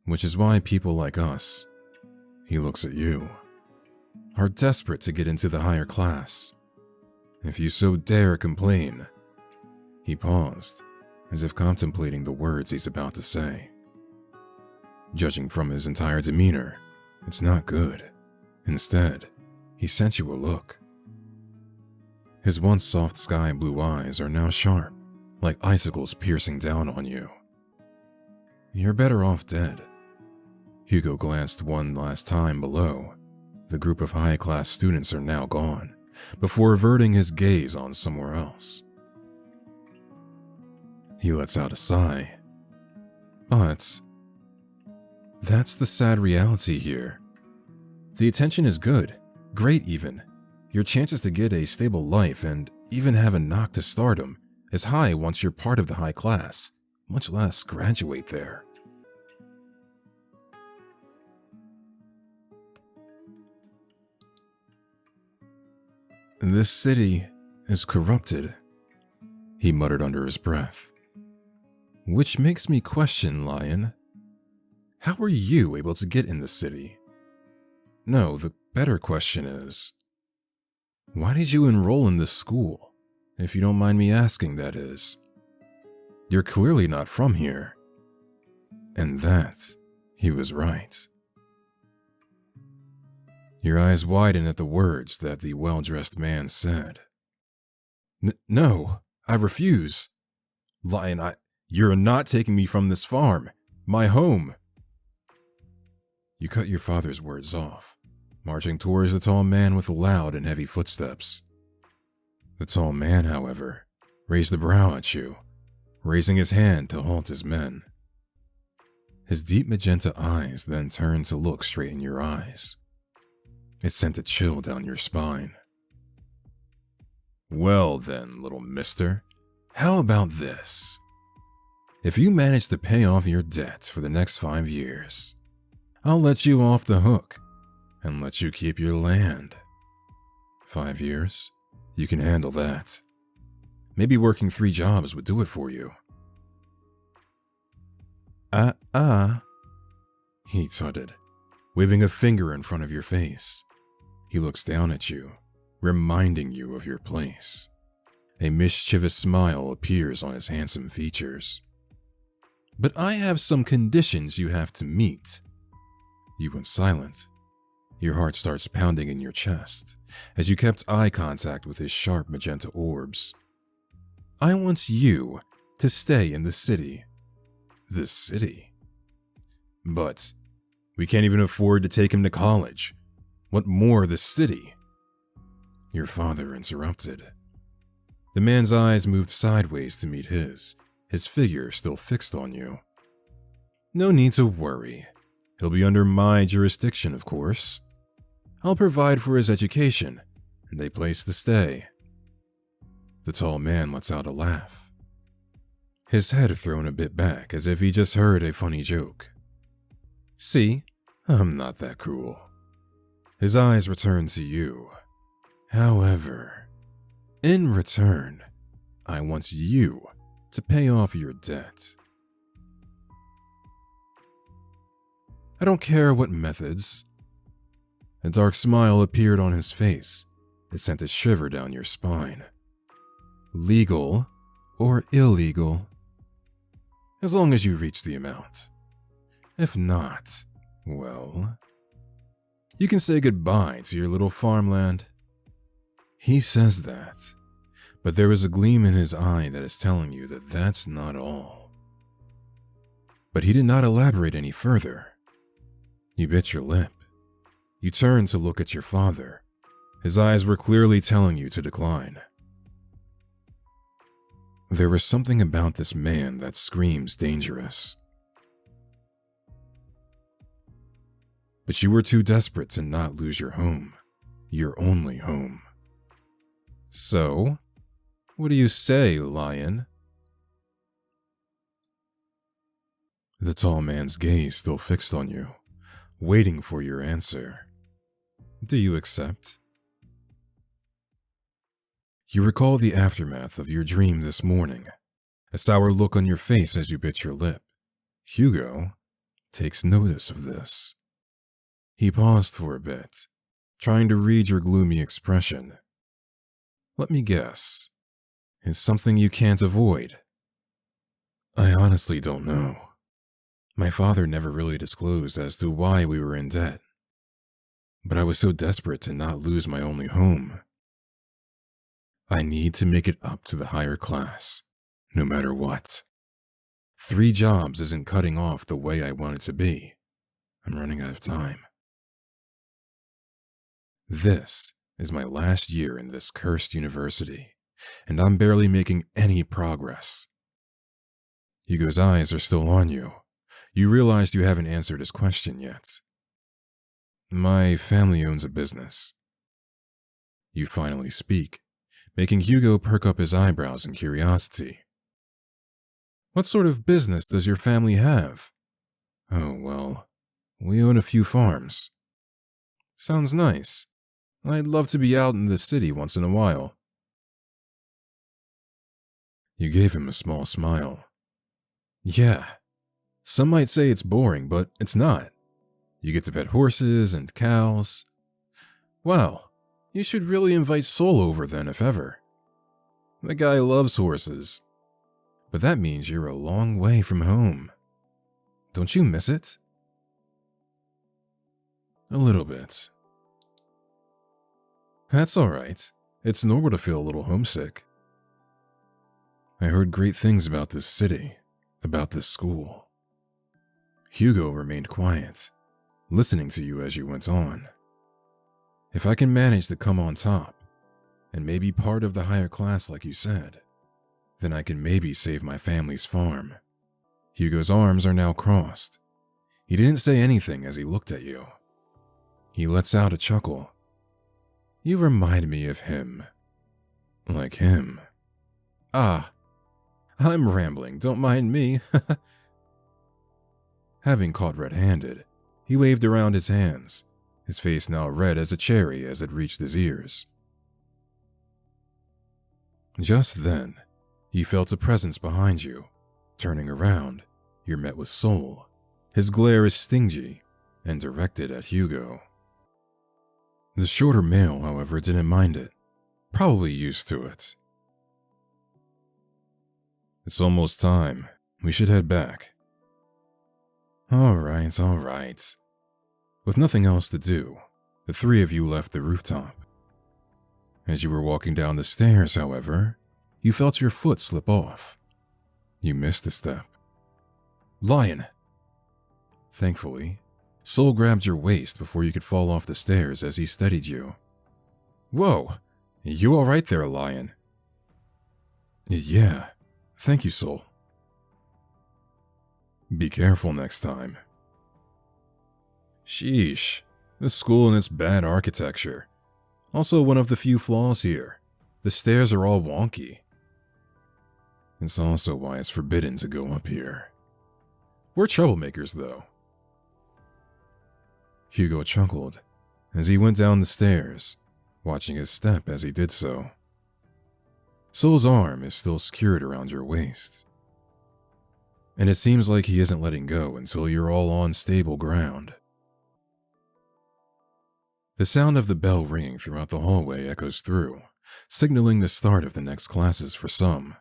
Which is why people like us, he looks at you, are desperate to get into the higher class. If you so dare complain. He paused, as if contemplating the words he's about to say. Judging from his entire demeanor, it's not good. Instead, he sent you a look. His once soft sky blue eyes are now sharp, like icicles piercing down on you. You're better off dead. Hugo glanced one last time below. The group of high-class students are now gone, before averting his gaze on somewhere else. He lets out a sigh. But that's the sad reality here. The attention is good, great even. Your chances to get a stable life and even have a knock to stardom is high once you're part of the high class, much less graduate there. This city is corrupted, he muttered under his breath. Which makes me question, Lion. How were you able to get in the city? No, the better question is, why did you enroll in this school? If you don't mind me asking, that is. You're clearly not from here. And that, he was right. Your eyes widen at the words that the well-dressed man said. No, I refuse. Lion, you're not taking me from this farm, my home. You cut your father's words off, marching towards the tall man with loud and heavy footsteps. The tall man, however, raised a brow at you, raising his hand to halt his men. His deep magenta eyes then turned to look straight in your eyes. It sent a chill down your spine. Well then, little mister, how about this? If you manage to pay off your debt for the next 5 years, I'll let you off the hook and let you keep your land. 5 years? You can handle that. Maybe working 3 jobs would do it for you. He tutted, waving a finger in front of your face. He looks down at you, reminding you of your place. A mischievous smile appears on his handsome features. But I have some conditions you have to meet. You went silent. Your heart starts pounding in your chest as you kept eye contact with his sharp magenta orbs. I want you to stay in the city. The city? But we can't even afford to take him to college. What more the city? Your father interrupted. The man's eyes moved sideways to meet his figure still fixed on you. No need to worry. He'll be under my jurisdiction, of course. I'll provide for his education and a place to stay. The tall man lets out a laugh, his head thrown a bit back as if he just heard a funny joke. See, I'm not that cruel. His eyes return to you. However, in return, I want you to pay off your debt. I don't care what methods. A dark smile appeared on his face. It sent a shiver down your spine. Legal or illegal, as long as you reach the amount. If not, well, you can say goodbye to your little farmland. He says that, but there is a gleam in his eye that is telling you that that's not all. But he did not elaborate any further. You bit your lip. You turned to look at your father. His eyes were clearly telling you to decline. There was something about this man that screams dangerous. But you were too desperate to not lose your home, your only home. So, what do you say, Lion? The tall man's gaze still fixed on you, waiting for your answer. Do you accept? You recall the aftermath of your dream this morning, a sour look on your face as you bit your lip. Hugo takes notice of this. He paused for a bit, trying to read your gloomy expression. Let me guess. It's something you can't avoid. I honestly don't know. My father never really disclosed as to why we were in debt. But I was so desperate to not lose my only home. I need to make it up to the higher class, no matter what. 3 jobs isn't cutting off the way I want it to be. I'm running out of time. This is my last year in this cursed university, and I'm barely making any progress. Hugo's eyes are still on you. You realized you haven't answered his question yet. My family owns a business. You finally speak, making Hugo perk up his eyebrows in curiosity. What sort of business does your family have? Oh, well, we own a few farms. Sounds nice. I'd love to be out in the city once in a while. You gave him a small smile. Yeah, some might say it's boring, but it's not. You get to pet horses and cows. Wow, you should really invite Sol over then if ever. The guy loves horses. But that means you're a long way from home. Don't you miss it? A little bit. That's alright. It's normal to feel a little homesick. I heard great things about this city, about this school. Hugo remained quiet, listening to you as you went on. If I can manage to come on top, and maybe part of the higher class like you said, then I can maybe save my family's farm. Hugo's arms are now crossed. He didn't say anything as he looked at you. He lets out a chuckle. You remind me of him. Like him. Ah, I'm rambling, don't mind me. Having caught red-handed, he waved around his hands, his face now red as a cherry as it reached his ears. Just then, you felt a presence behind you. Turning around, you're met with Sol. His glare is stingy and directed at Hugo. The shorter male, however, didn't mind it, probably used to it. It's almost time. We should head back. Alright, alright. With nothing else to do, the three of you left the rooftop. As you were walking down the stairs, however, you felt your foot slip off. You missed a step. Lion! Thankfully, Sol grabbed your waist before you could fall off the stairs as he steadied you. Whoa! You alright there, Lion? Yeah, thank you, Sol. Be careful next time. Sheesh, this school and its bad architecture. Also one of the few flaws here. The stairs are all wonky. It's also why it's forbidden to go up here. We're troublemakers, though. Hugo chuckled as he went down the stairs, watching his step as he did so. Sol's arm is still secured around your waist, and it seems like he isn't letting go until you're all on stable ground. The sound of the bell ringing throughout the hallway echoes through, signaling the start of the next classes for some.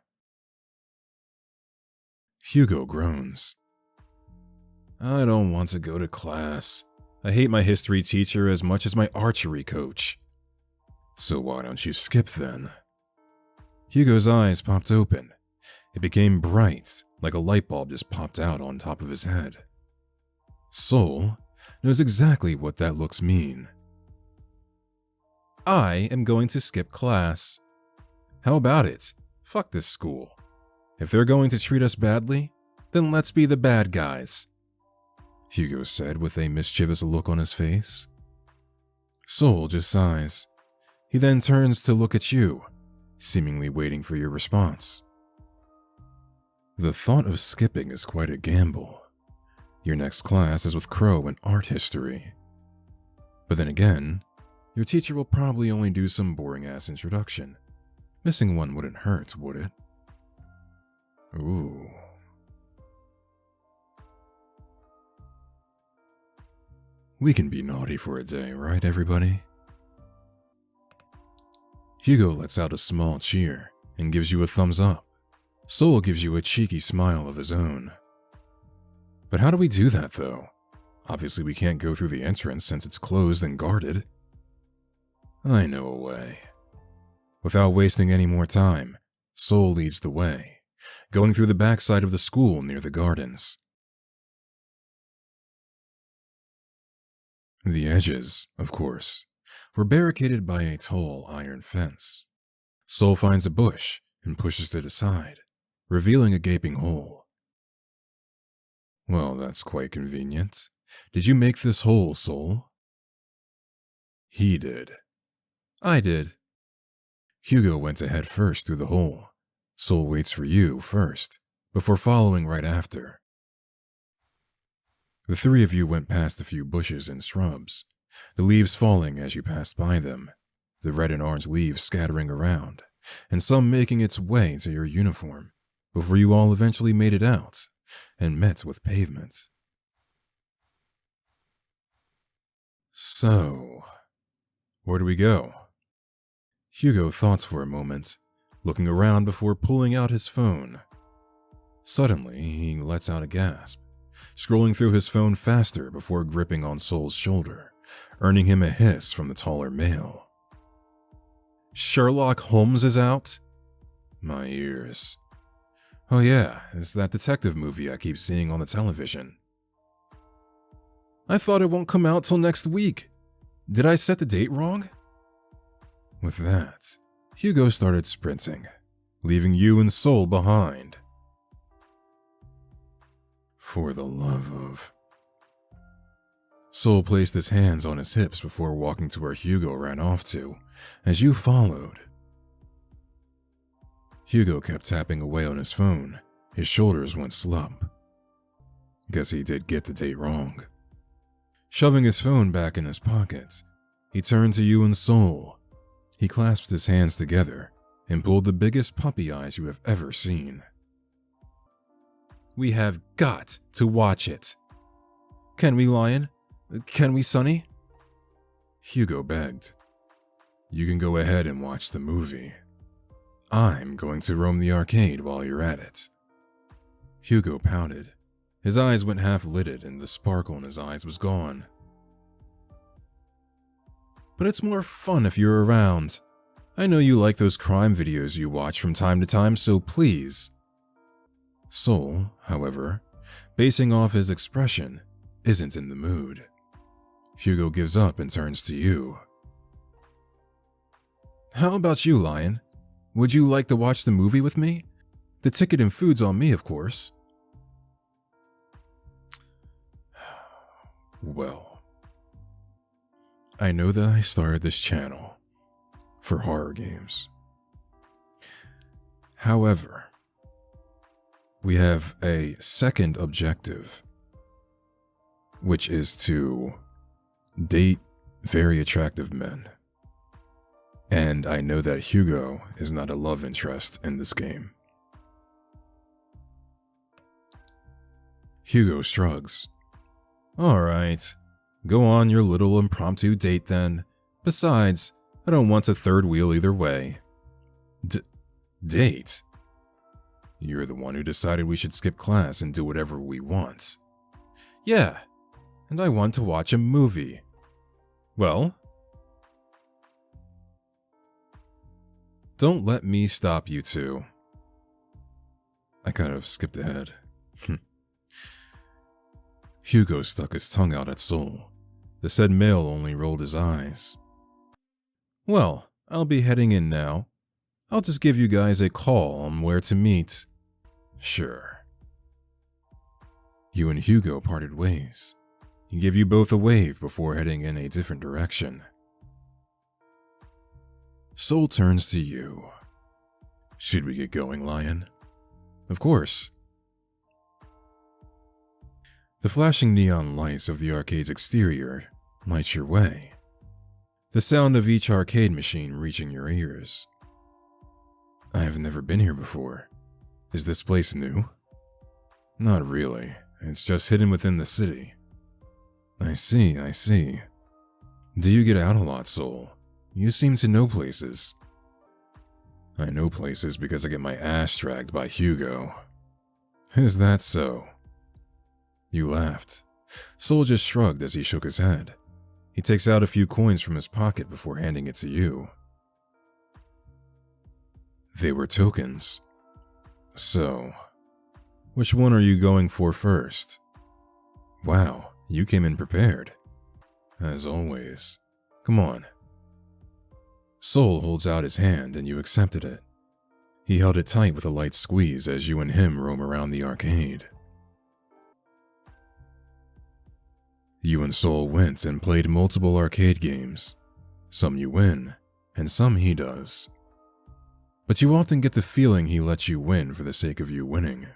Hugo groans. I don't want to go to class. I hate my history teacher as much as my archery coach. So why don't you skip then? Hugo's eyes popped open. It became bright, like a light bulb just popped out on top of his head. Sol knows exactly what that looks mean. I am going to skip class. How about it? Fuck this school. If they're going to treat us badly, then let's be the bad guys, Hugo said with a mischievous look on his face. Sol just sighs. He then turns to look at you, seemingly waiting for your response. The thought of skipping is quite a gamble. Your next class is with Crow in art history. But then again, your teacher will probably only do some boring-ass introduction. Missing one wouldn't hurt, would it? Ooh. We can be naughty for a day, right, everybody? Hugo lets out a small cheer and gives you a thumbs up. Sol gives you a cheeky smile of his own. But how do we do that, though? Obviously, we can't go through the entrance since it's closed and guarded. I know a way. Without wasting any more time, Sol leads the way, going through the backside of the school near the gardens. The edges, of course, were barricaded by a tall iron fence. Sol finds a bush and pushes it aside, revealing a gaping hole. Well, that's quite convenient. Did you make this hole, Soul? He did. I did. Hugo went ahead first through the hole. Soul waits for you first, before following right after. The three of you went past a few bushes and shrubs, the leaves falling as you passed by them, the red and orange leaves scattering around, and some making its way to your uniform, before you all eventually made it out and met with pavement. So, where do we go? Hugo thought for a moment, looking around before pulling out his phone. Suddenly, he lets out a gasp, scrolling through his phone faster before gripping on Soul's shoulder, earning him a hiss from the taller male. Sherlock Holmes is out? My ears. Oh yeah, it's that detective movie I keep seeing on the television. I thought it won't come out till next week. Did I set the date wrong? With that, Hugo started sprinting, leaving you and Soul behind. For the love of... Soul placed his hands on his hips before walking to where Hugo ran off to, as you followed. Hugo kept tapping away on his phone. His shoulders went slump. Guess he did get the date wrong. Shoving his phone back in his pocket, he turned to you and Soul. He clasped his hands together and pulled the biggest puppy eyes you have ever seen. We have got to watch it. Can we, Lion? Can we, Sonny? Hugo begged. You can go ahead and watch the movie. I'm going to roam the arcade while you're at it. Hugo pouted. His eyes went half-lidded and the sparkle in his eyes was gone. But it's more fun if you're around. I know you like those crime videos you watch from time to time, so please. Soul, however, basing off his expression, isn't in the mood. Hugo gives up and turns to you. How about you, Lion? Would you like to watch the movie with me? The ticket and food's on me, of course. Well, I know that I started this channel for horror games. However, we have a second objective, which is to date very attractive men. And I know that Hugo is not a love interest in this game. Hugo shrugs. Alright, go on your little impromptu date then. Besides, I don't want a third wheel either way. Date? You're the one who decided we should skip class and do whatever we want. Yeah, and I want to watch a movie. Well? Don't let me stop you two. I kind of skipped ahead. Hugo stuck his tongue out at Soul. The said male only rolled his eyes. Well, I'll be heading in now. I'll just give you guys a call on where to meet. Sure. You and Hugo parted ways. He gave you both a wave before heading in a different direction. Soul turns to you. Should we get going, Lion? Of course. The flashing neon lights of the arcade's exterior light your way. The sound of each arcade machine reaching your ears. I have never been here before. Is this place new? Not really. It's just hidden within the city. I see. Do you get out a lot, Soul? You seem to know places. I know places because I get my ass dragged by Hugo. Is that so? You laughed. Soul just shrugged as he shook his head. He takes out a few coins from his pocket before handing it to you. They were tokens. So, which one are you going for first? Wow, you came in prepared. As always. Come on. Soul holds out his hand and you accepted it. He held it tight with a light squeeze as you and him roam around the arcade. You and Soul went and played multiple arcade games. Some you win, and some he does. But you often get the feeling he lets you win for the sake of you winning.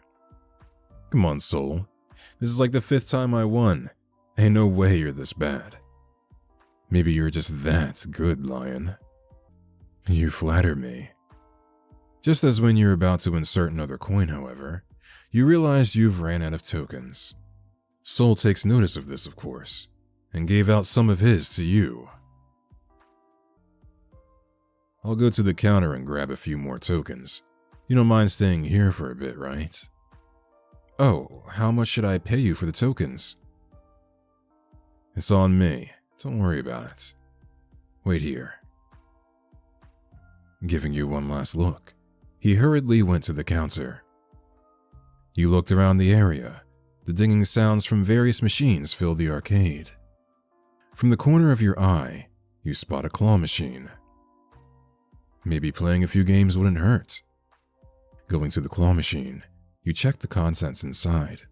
Come on, Soul. This is like the 5th time I won. Ain't no way you're this bad. Maybe you're just that good, Lion. You flatter me. Just as when you're about to insert another coin, however, you realize you've ran out of tokens. Soul takes notice of this, of course, and gave out some of his to you. I'll go to the counter and grab a few more tokens. You don't mind staying here for a bit, right? Oh, how much should I pay you for the tokens? It's on me. Don't worry about it. Wait here. Giving you one last look, he hurriedly went to the counter. You looked around the area. The dinging sounds from various machines filled the arcade. From the corner of your eye, you spot a claw machine. Maybe playing a few games wouldn't hurt. Going to the claw machine, you check the contents inside.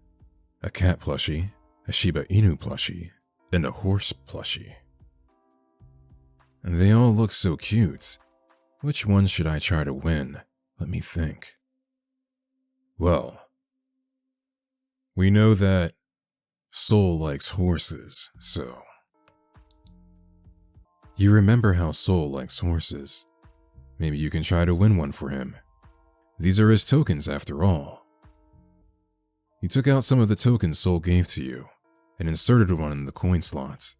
A cat plushie, a Shiba Inu plushie, and a horse plushie. And they all look so cute. Which one should I try to win? Let me think. Well, we know that Soul likes horses, so... You remember how Soul likes horses. Maybe you can try to win one for him. These are his tokens after all. You took out some of the tokens Soul gave to you and inserted one in the coin slot.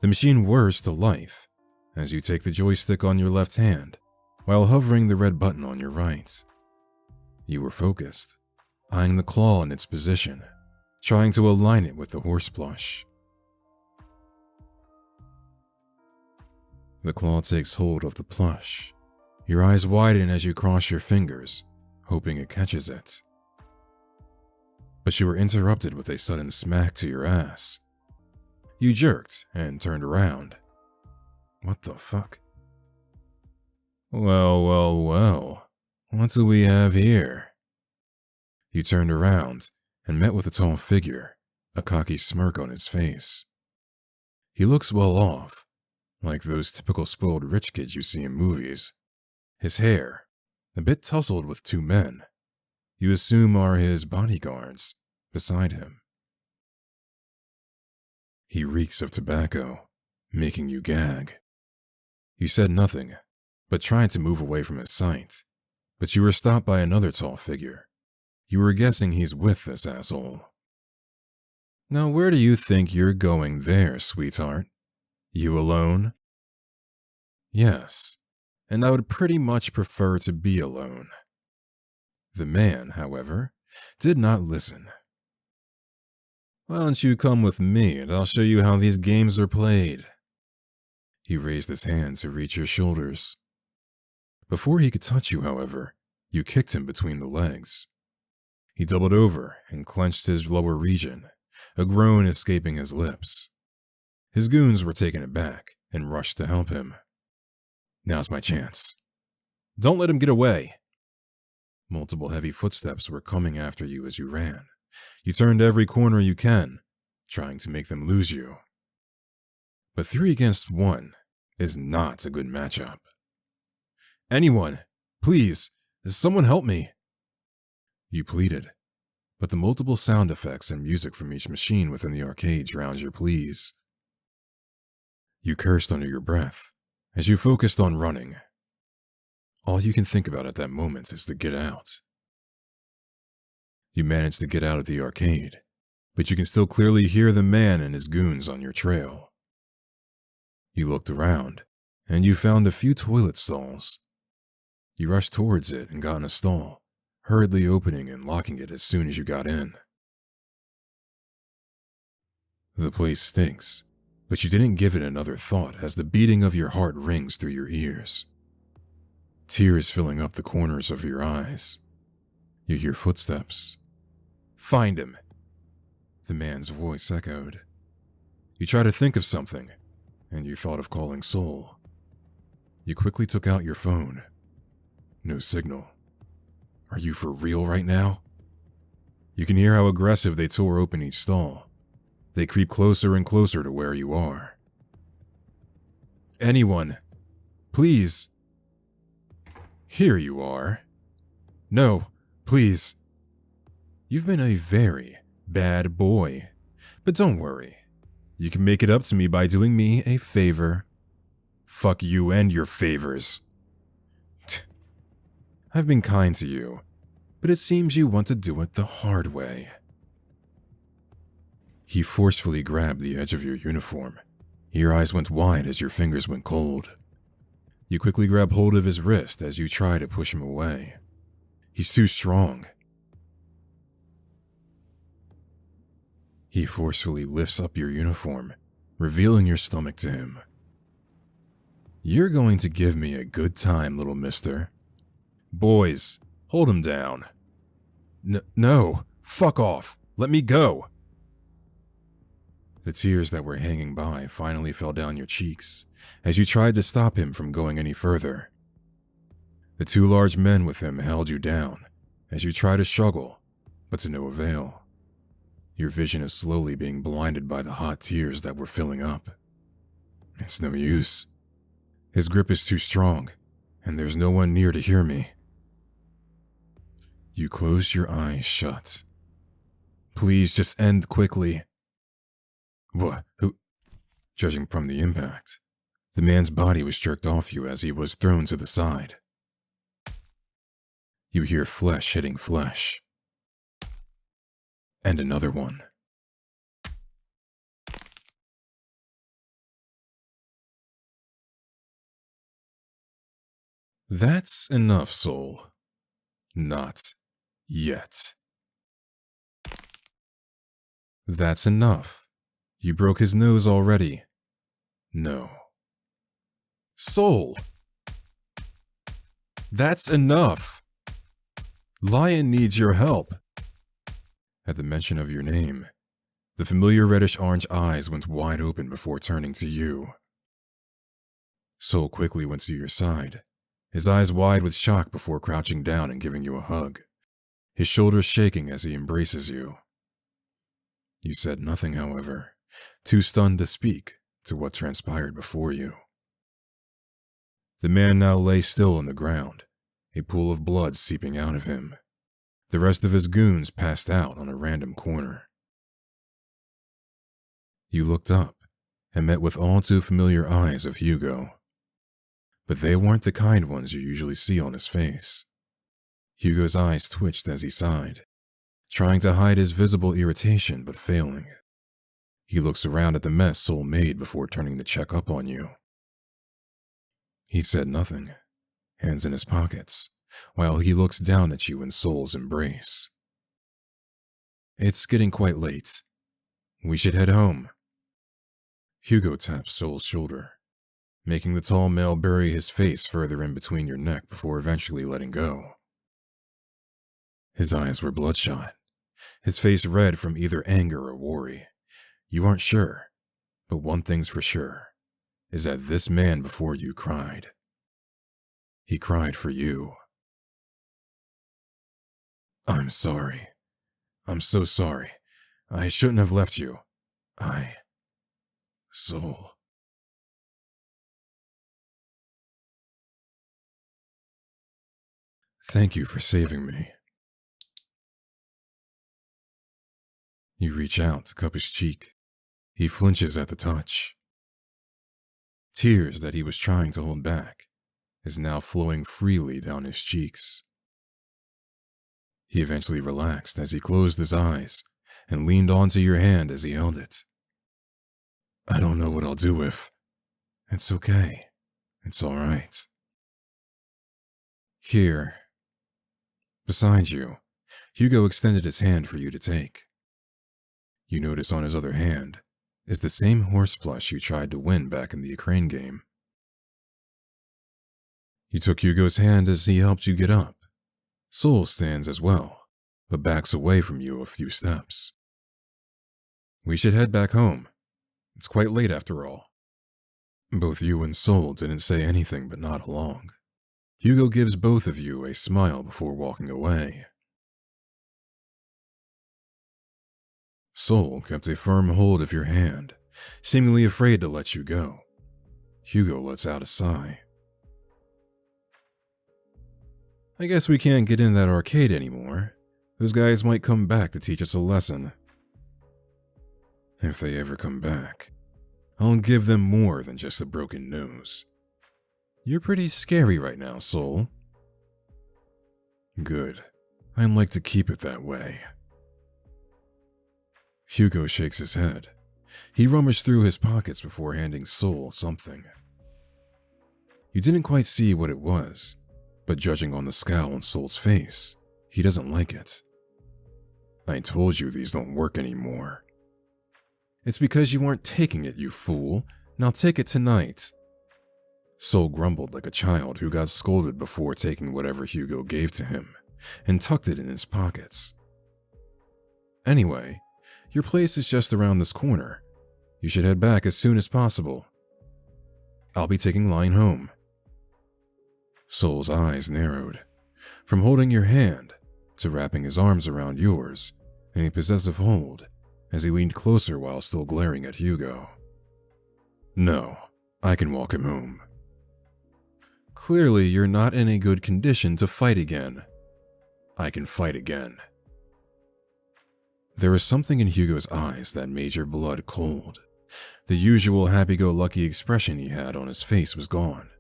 The machine whirs to life as you take the joystick on your left hand while hovering the red button on your right. You were focused, eyeing the claw in its position, trying to align it with the horse plush. The claw takes hold of the plush. Your eyes widen as you cross your fingers, hoping it catches it. But you were interrupted with a sudden smack to your ass. You jerked and turned around. What the fuck? Well, what do we have here? You turned around and met with a tall figure, a cocky smirk on his face. He looks well off, like those typical spoiled rich kids you see in movies. His hair, a bit tousled with 2 men, you assume are his bodyguards, beside him. He reeks of tobacco, making you gag. You said nothing, but tried to move away from his sight, but you were stopped by another tall figure. You were guessing he's with this asshole. Now where do you think you're going there, sweetheart? You alone? Yes, and I would pretty much prefer to be alone. The man, however, did not listen. Why don't you come with me and I'll show you how these games are played? He raised his hand to reach your shoulders. Before he could touch you, however, you kicked him between the legs. He doubled over and clenched his lower region, a groan escaping his lips. His goons were taken aback and rushed to help him. Now's my chance. Don't let him get away. Multiple heavy footsteps were coming after you as you ran. You turned every corner you can, trying to make them lose you. But 3 against 1 is not a good matchup. Anyone, please, someone help me. You pleaded, but the multiple sound effects and music from each machine within the arcade drowned your pleas. You cursed under your breath as you focused on running. All you can think about at that moment is to get out. You managed to get out of the arcade, but you can still clearly hear the man and his goons on your trail. You looked around, and you found a few toilet stalls. You rushed towards it and got in a stall, hurriedly opening and locking it as soon as you got in. The place stinks, but you didn't give it another thought as the beating of your heart rings through your ears. Tears filling up the corners of your eyes. You hear footsteps. Find him, the man's voice echoed. You tried to think of something, and you thought of calling Soul. You quickly took out your phone. No signal. Are you for real right now? You can hear how aggressive they tore open each stall. They creep closer and closer to where you are. Anyone, please. Here you are. No, please. You've been a very bad boy, but don't worry. You can make it up to me by doing me a favor. Fuck you and your favors. I've been kind to you, but it seems you want to do it the hard way. He forcefully grabbed the edge of your uniform. Your eyes went wide as your fingers went cold. You quickly grab hold of his wrist as you try to push him away. He's too strong. He forcefully lifts up your uniform, revealing your stomach to him. You're going to give me a good time, little mister. Boys, hold him down. No, fuck off. Let me go. The tears that were hanging by finally fell down your cheeks as you tried to stop him from going any further. The two large men with him held you down as you tried to struggle, but to no avail. Your vision is slowly being blinded by the hot tears that were filling up. It's no use. His grip is too strong, and there's no one near to hear me. You close your eyes shut. Please just end quickly. What? Who? Judging from the impact, the man's body was jerked off you as he was thrown to the side. You hear flesh hitting flesh. And another one. That's enough, Soul. Not yet. That's enough. You broke his nose already. No. Soul! That's enough! Lion needs your help. At the mention of your name, the familiar reddish-orange eyes went wide open before turning to you. Soul quickly went to your side, his eyes wide with shock before crouching down and giving you a hug, his shoulders shaking as he embraces you. You said nothing, however, too stunned to speak to what transpired before you. The man now lay still on the ground, a pool of blood seeping out of him. The rest of his goons passed out on a random corner. You looked up and met with all too familiar eyes of Hugo. But they weren't the kind ones you usually see on his face. Hugo's eyes twitched as he sighed, trying to hide his visible irritation but failing. He looks around at the mess Soul made before turning to check up on you. He said nothing, hands in his pockets, while he looks down at you in Soul's embrace. It's getting quite late. We should head home. Hugo taps Soul's shoulder, making the tall male bury his face further in between your neck before eventually letting go. His eyes were bloodshot, his face red from either anger or worry. You aren't sure, but one thing's for sure, is that this man before you cried. He cried for you. I'm sorry. I'm so sorry. I shouldn't have left you. Soul. Thank you for saving me. You reach out to cup his cheek. He flinches at the touch. Tears that he was trying to hold back is now flowing freely down his cheeks. He eventually relaxed as he closed his eyes and leaned onto your hand as he held it. I don't know what I'll do if... It's okay. It's all right. Here. Beside you, Hugo extended his hand for you to take. You notice on his other hand is the same horse plush you tried to win back in the Ukraine game. You took Hugo's hand as he helped you get up. Soul stands as well, but backs away from you a few steps. We should head back home. It's quite late after all. Both you and Soul didn't say anything but nod along. Hugo gives both of you a smile before walking away. Soul kept a firm hold of your hand, seemingly afraid to let you go. Hugo lets out a sigh. I guess we can't get in that arcade anymore. Those guys might come back to teach us a lesson. If they ever come back, I'll give them more than just a broken nose. You're pretty scary right now, Soul. Good. I'd like to keep it that way. Hugo shakes his head. He rummaged through his pockets before handing Soul something. You didn't quite see what it was, but judging on the scowl on Soul's face, he doesn't like it. I told you these don't work anymore. It's because you weren't taking it, you fool. Now take it tonight. Soul grumbled like a child who got scolded before taking whatever Hugo gave to him, and tucked it in his pockets. Anyway, your place is just around this corner. You should head back as soon as possible. I'll be taking Lion home. Soul's eyes narrowed, from holding your hand to wrapping his arms around yours in a possessive hold as he leaned closer while still glaring at Hugo. No, I can walk him home. Clearly, you're not in a good condition to fight again. I can fight again. There was something in Hugo's eyes that made your blood cold. The usual happy-go-lucky expression he had on his face was gone.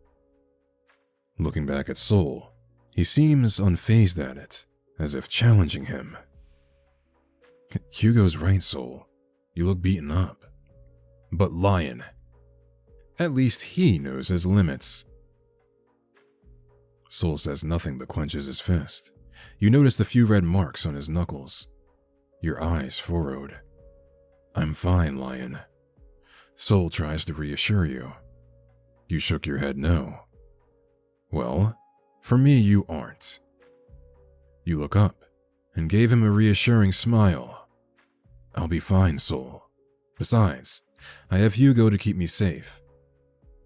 Looking back at Soul, he seems unfazed at it, as if challenging him. Hugo's right, Soul. You look beaten up. But Lion, at least he knows his limits. Soul says nothing but clenches his fist. You notice the few red marks on his knuckles. Your eyes furrowed. I'm fine, Lion. Soul tries to reassure you. You shook your head no. Well, for me you aren't. You look up and gave him a reassuring smile. I'll be fine, Soul. Besides, I have Hugo to keep me safe.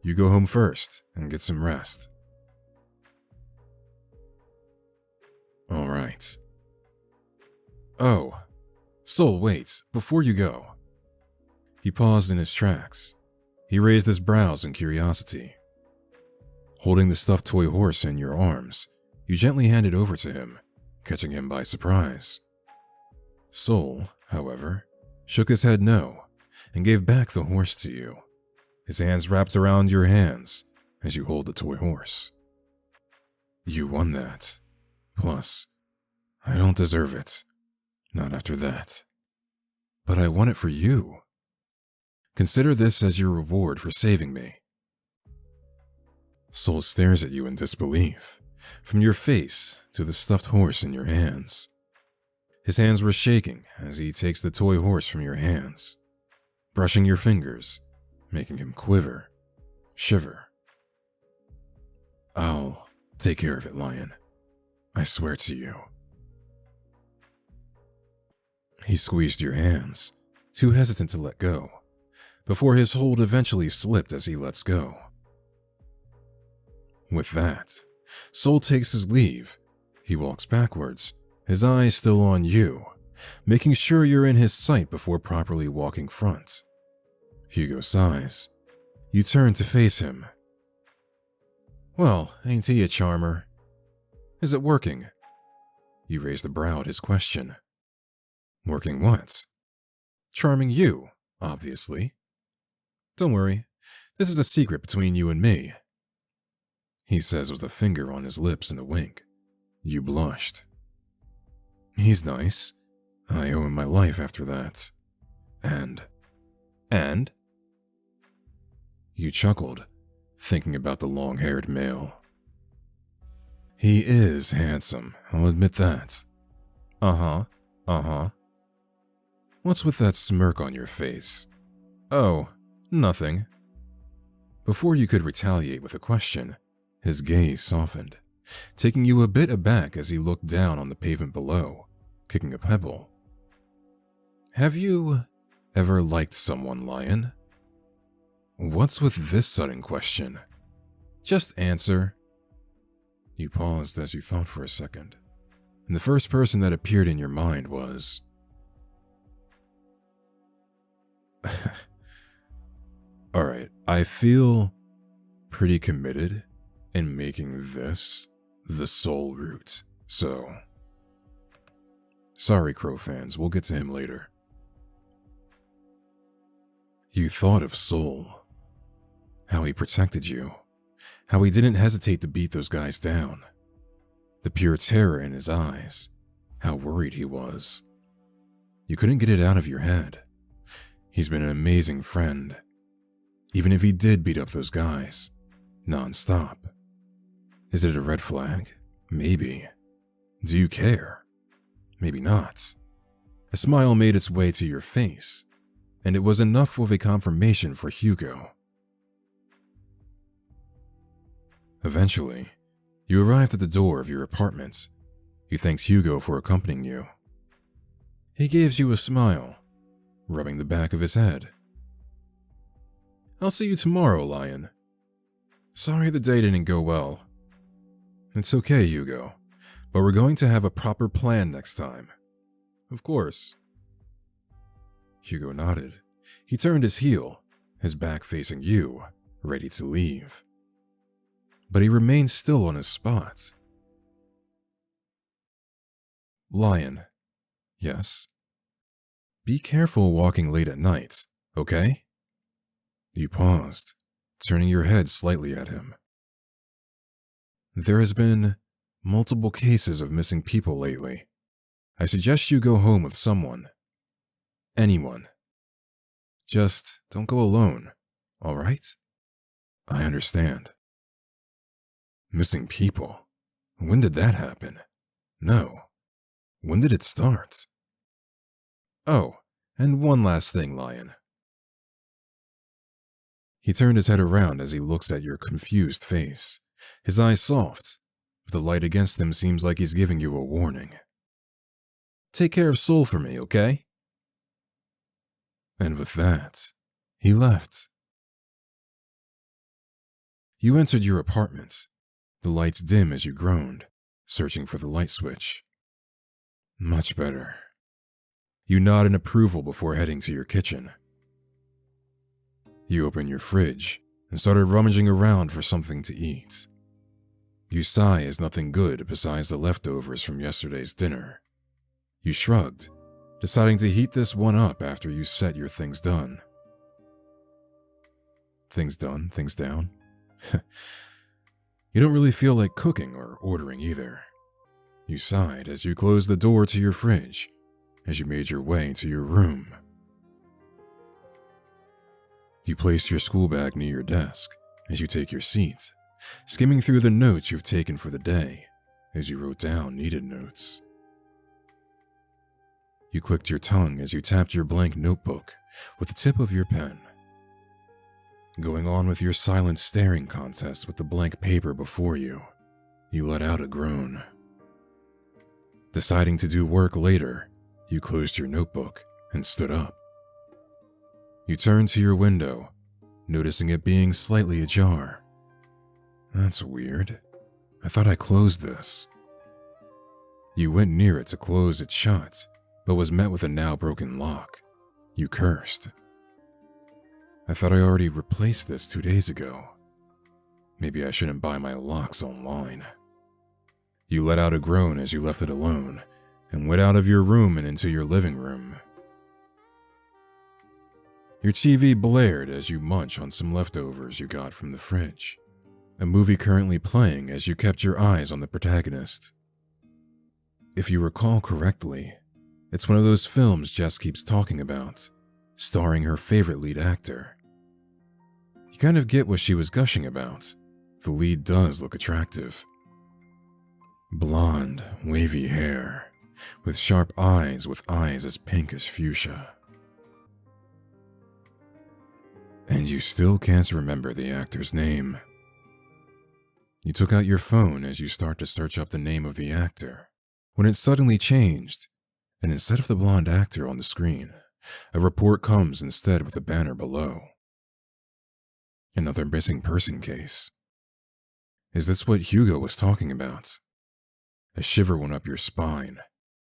You go home first and get some rest. All right. Oh, Soul, wait, before you go. He paused in his tracks. He raised his brows in curiosity. Holding the stuffed toy horse in your arms, you gently hand it over to him, catching him by surprise. Soul, however, shook his head no, and gave back the horse to you, his hands wrapped around your hands as you hold the toy horse. You won that. Plus, I don't deserve it. Not after that. But I won it for you. Consider this as your reward for saving me. Soul stares at you in disbelief, from your face to the stuffed horse in your hands. His hands were shaking as he takes the toy horse from your hands, brushing your fingers, making him quiver, shiver. I'll take care of it, Lion. I swear to you. He squeezed your hands, too hesitant to let go, before his hold eventually slipped as he lets go. With that, Soul takes his leave. He walks backwards, his eyes still on you, making sure you're in his sight before properly walking front. Hugo sighs. You turn to face him. Well, ain't he a charmer? Is it working? You raised a brow at his question. Working what? Charming you, obviously. Don't worry, this is a secret between you and me. He says with a finger on his lips and a wink. You blushed. He's nice. I owe him my life after that. And? You chuckled, thinking about the long-haired male. He is handsome, I'll admit that. Uh-huh. What's with that smirk on your face? Oh, nothing. Before you could retaliate with a question, his gaze softened, taking you a bit aback as he looked down on the pavement below, kicking a pebble. Have you ever liked someone, Lion? What's with this sudden question? Just answer. You paused as you thought for a second, and the first person that appeared in your mind was... Alright, I feel pretty committed in making this the sole route, so... Sorry, Crow fans, we'll get to him later. You thought of Soul. How he protected you. How he didn't hesitate to beat those guys down. The pure terror in his eyes. How worried he was. You couldn't get it out of your head. He's been an amazing friend. Even if he did beat up those guys. Non-stop. Is it a red flag? Maybe. Do you care? Maybe not. A smile made its way to your face, and it was enough of a confirmation for Hugo. Eventually, you arrived at the door of your apartment. You thanked Hugo for accompanying you. He gives you a smile, rubbing the back of his head. I'll see you tomorrow, Lion. Sorry the day didn't go well. It's okay, Hugo, but we're going to have a proper plan next time. Of course. Hugo nodded. He turned his heel, his back facing you, ready to leave. But he remained still on his spot. Lion. Yes? Be careful walking late at night, okay? You paused, turning your head slightly at him. There has been multiple cases of missing people lately. I suggest you go home with someone. Anyone. Just don't go alone, all right? I understand. Missing people? When did that happen? No. When did it start? Oh, and one last thing, Lion. He turned his head around as he looks at your confused face, his eyes soft, but the light against them seems like he's giving you a warning. Take care of Soul for me, okay? And with that, he left. You entered your apartment, the lights dim as you groaned, searching for the light switch. Much better. You nod in approval before heading to your kitchen. You open your fridge and started rummaging around for something to eat. You sigh as nothing good besides the leftovers from yesterday's dinner. You shrugged, deciding to heat this one up after you set your things done. Things done, things down? You don't really feel like cooking or ordering either. You sighed as you closed the door to your fridge as you made your way to your room. You place your school bag near your desk as you take your seat, skimming through the notes you've taken for the day as you wrote down needed notes. You clicked your tongue as you tapped your blank notebook with the tip of your pen. Going on with your silent staring contest with the blank paper before you, you let out a groan. Deciding to do work later, you closed your notebook and stood up. You turned to your window, noticing it being slightly ajar. That's weird. I thought I closed this. You went near it to close it shut, but was met with a now broken lock. You cursed. I thought I already replaced this 2 days ago. Maybe I shouldn't buy my locks online. You let out a groan as you left it alone and went out of your room and into your living room. Your TV blared as you munch on some leftovers you got from the fridge, a movie currently playing as you kept your eyes on the protagonist. If you recall correctly, it's one of those films Jess keeps talking about, starring her favorite lead actor. You kind of get what she was gushing about. The lead does look attractive. Blonde, wavy hair, with sharp eyes with eyes as pink as fuchsia. And you still can't remember the actor's name. You took out your phone as you start to search up the name of the actor, when it suddenly changed, and instead of the blonde actor on the screen, a report comes instead with a banner below. Another missing person case. Is this what Hugo was talking about? A shiver went up your spine,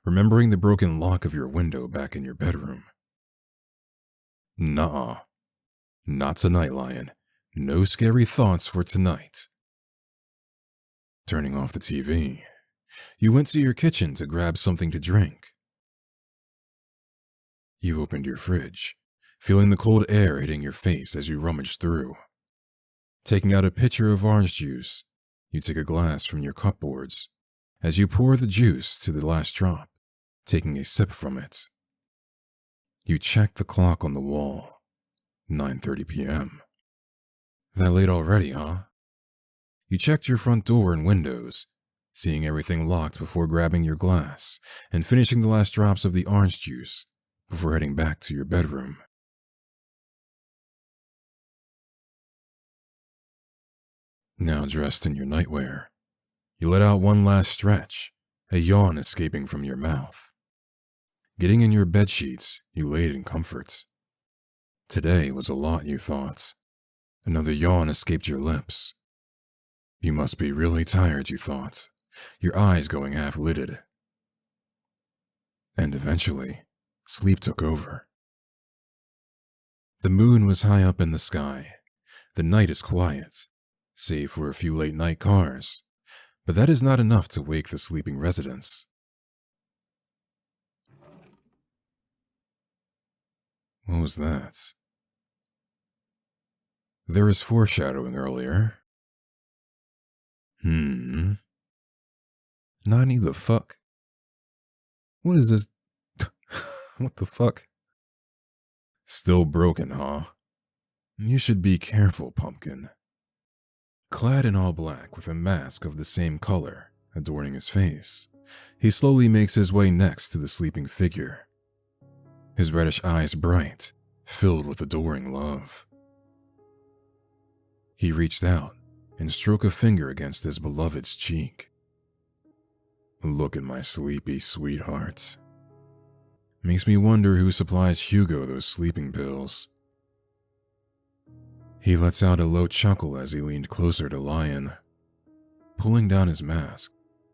remembering the broken lock of your window back in your bedroom. Nuh-uh. Not tonight, Lion. No scary thoughts for tonight. Turning off the TV, you went to your kitchen to grab something to drink. You opened your fridge, feeling the cold air hitting your face as you rummaged through. Taking out a pitcher of orange juice, you take a glass from your cupboards as you pour the juice to the last drop, taking a sip from it. You check the clock on the wall. 9:30 p.m. That late already, huh? You checked your front door and windows, seeing everything locked before grabbing your glass and finishing the last drops of the orange juice before heading back to your bedroom. Now dressed in your nightwear, you let out one last stretch, a yawn escaping from your mouth. Getting in your bedsheets, you laid in comfort. Today was a lot, you thought. Another yawn escaped your lips. You must be really tired, you thought, your eyes going half-lidded. And eventually, sleep took over. The moon was high up in the sky. The night is quiet, save for a few late-night cars, but that is not enough to wake the sleeping residents. What was that? There was foreshadowing earlier. Nani the fuck? What is this? What the fuck? Still broken, huh? You should be careful, Pumpkin. Clad in all black with a mask of the same color adorning his face, he slowly makes his way next to the sleeping figure. His reddish eyes bright, filled with adoring love. He reached out and stroked a finger against his beloved's cheek. Look at my sleepy sweetheart. Makes me wonder who supplies Hugo those sleeping pills. He lets out a low chuckle as he leaned closer to Lion. Pulling down his mask,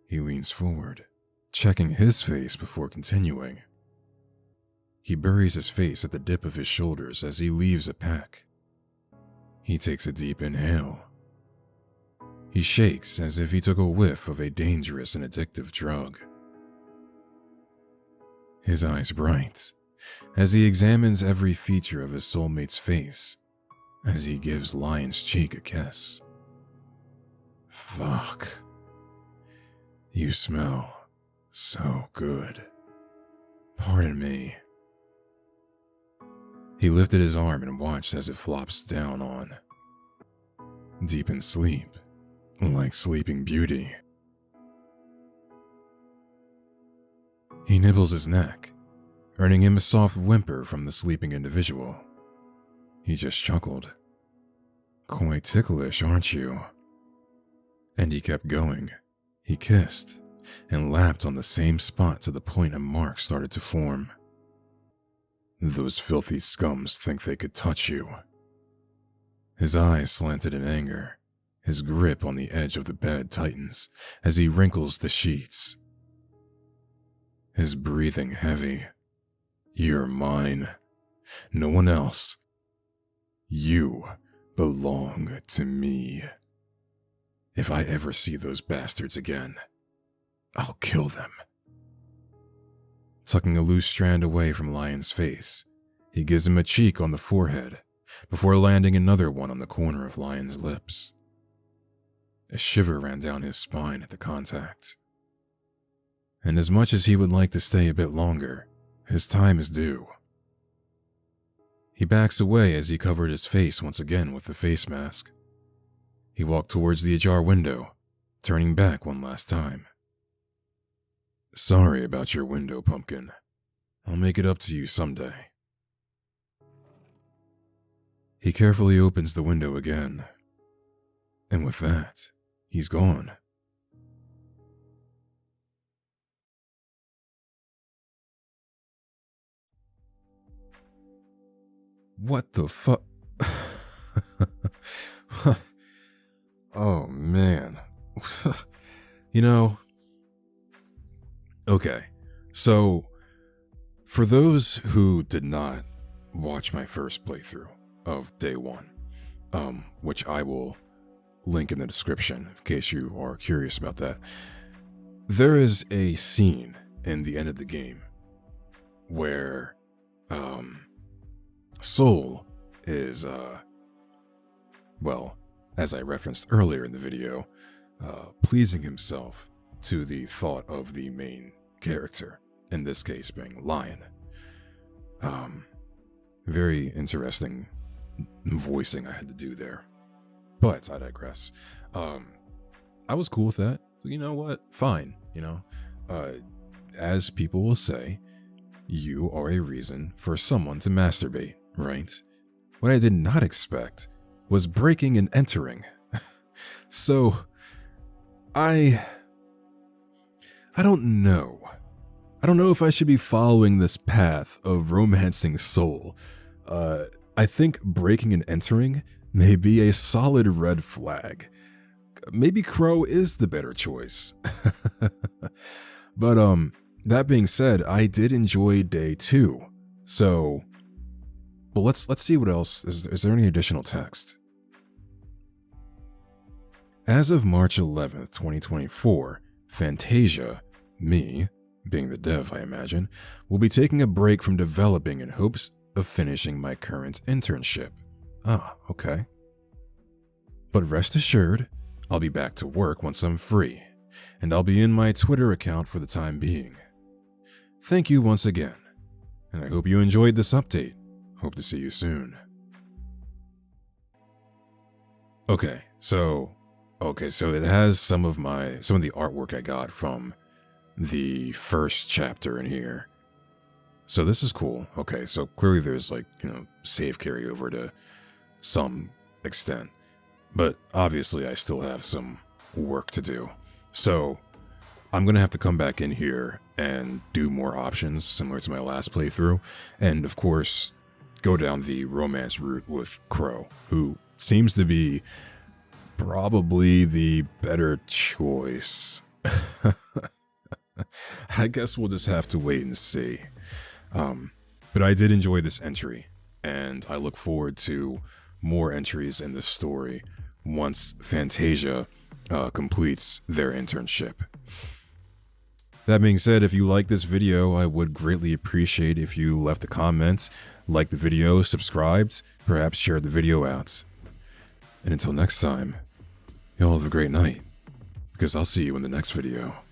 he leans forward, checking his face before continuing. He buries his face at the dip of his shoulders as he leaves a peck. He takes a deep inhale. He shakes as if he took a whiff of a dangerous and addictive drug. His eyes bright as he examines every feature of his soulmate's face as he gives Lion's cheek a kiss. Fuck. You smell so good. Pardon me. He lifted his arm and watched as it flops down on. Deep in sleep, like Sleeping Beauty. He nibbles his neck, earning him a soft whimper from the sleeping individual. He just chuckled. Quite ticklish, aren't you? And he kept going. He kissed and lapped on the same spot to the point a mark started to form. Those filthy scums think they could touch you. His eyes slanted in anger. His grip on the edge of the bed tightens as he wrinkles the sheets. His breathing heavy. You're mine. No one else. You belong to me. If I ever see those bastards again, I'll kill them. Tucking a loose strand away from Lion's face, he gives him a cheek on the forehead before landing another one on the corner of Lion's lips. A shiver ran down his spine at the contact. And as much as he would like to stay a bit longer, his time is due. He backs away as he covered his face once again with the face mask. He walked towards the ajar window, turning back one last time. Sorry about your window, Pumpkin. I'll make it up to you someday. He carefully opens the window again. And with that, he's gone. What the fuck? Oh, man. Okay. So, for those who did not watch my first playthrough of day 1, which I will link in the description in case you are curious about that. There is a scene in the end of the game where Soul is, well, as I referenced earlier in the video, pleasing himself to the thought of the main character, in this case being Lion. Very interesting voicing I had to do there, but I digress. I was cool with that. You know what? Fine. As people will say, you are a reason for someone to masturbate, right? What I did not expect was breaking and entering. So, I don't know. I don't know if I should be following this path of romancing Soul. I think breaking and entering may be a solid red flag. Maybe Crow is the better choice. But that being said, I did enjoy day 2. So, well, let's see what else. Is there any additional text? As of March 11th, 2024, Fantasia, me, being the dev I imagine, will be taking a break from developing in hopes of finishing my current internship. Ah, okay. But rest assured, I'll be back to work once I'm free, and I'll be in my Twitter account for the time being. Thank you once again, and I hope you enjoyed this update. Hope to see you soon. Okay, so it has some of the artwork I got from the first chapter in here. So this is cool. Okay, so clearly there's save carryover to some extent. But obviously I still have some work to do. So I'm going to have to come back in here and do more options similar to my last playthrough. And of course, go down the romance route with Crow, who seems to be probably the better choice. I guess we'll just have to wait and see. But I did enjoy this entry, and I look forward to more entries in this story once Fantasia completes their internship. That being said, if you like this video, I would greatly appreciate if you left a comment, liked the video, subscribed, perhaps shared the video out. And until next time, y'all have a great night, because I'll see you in the next video.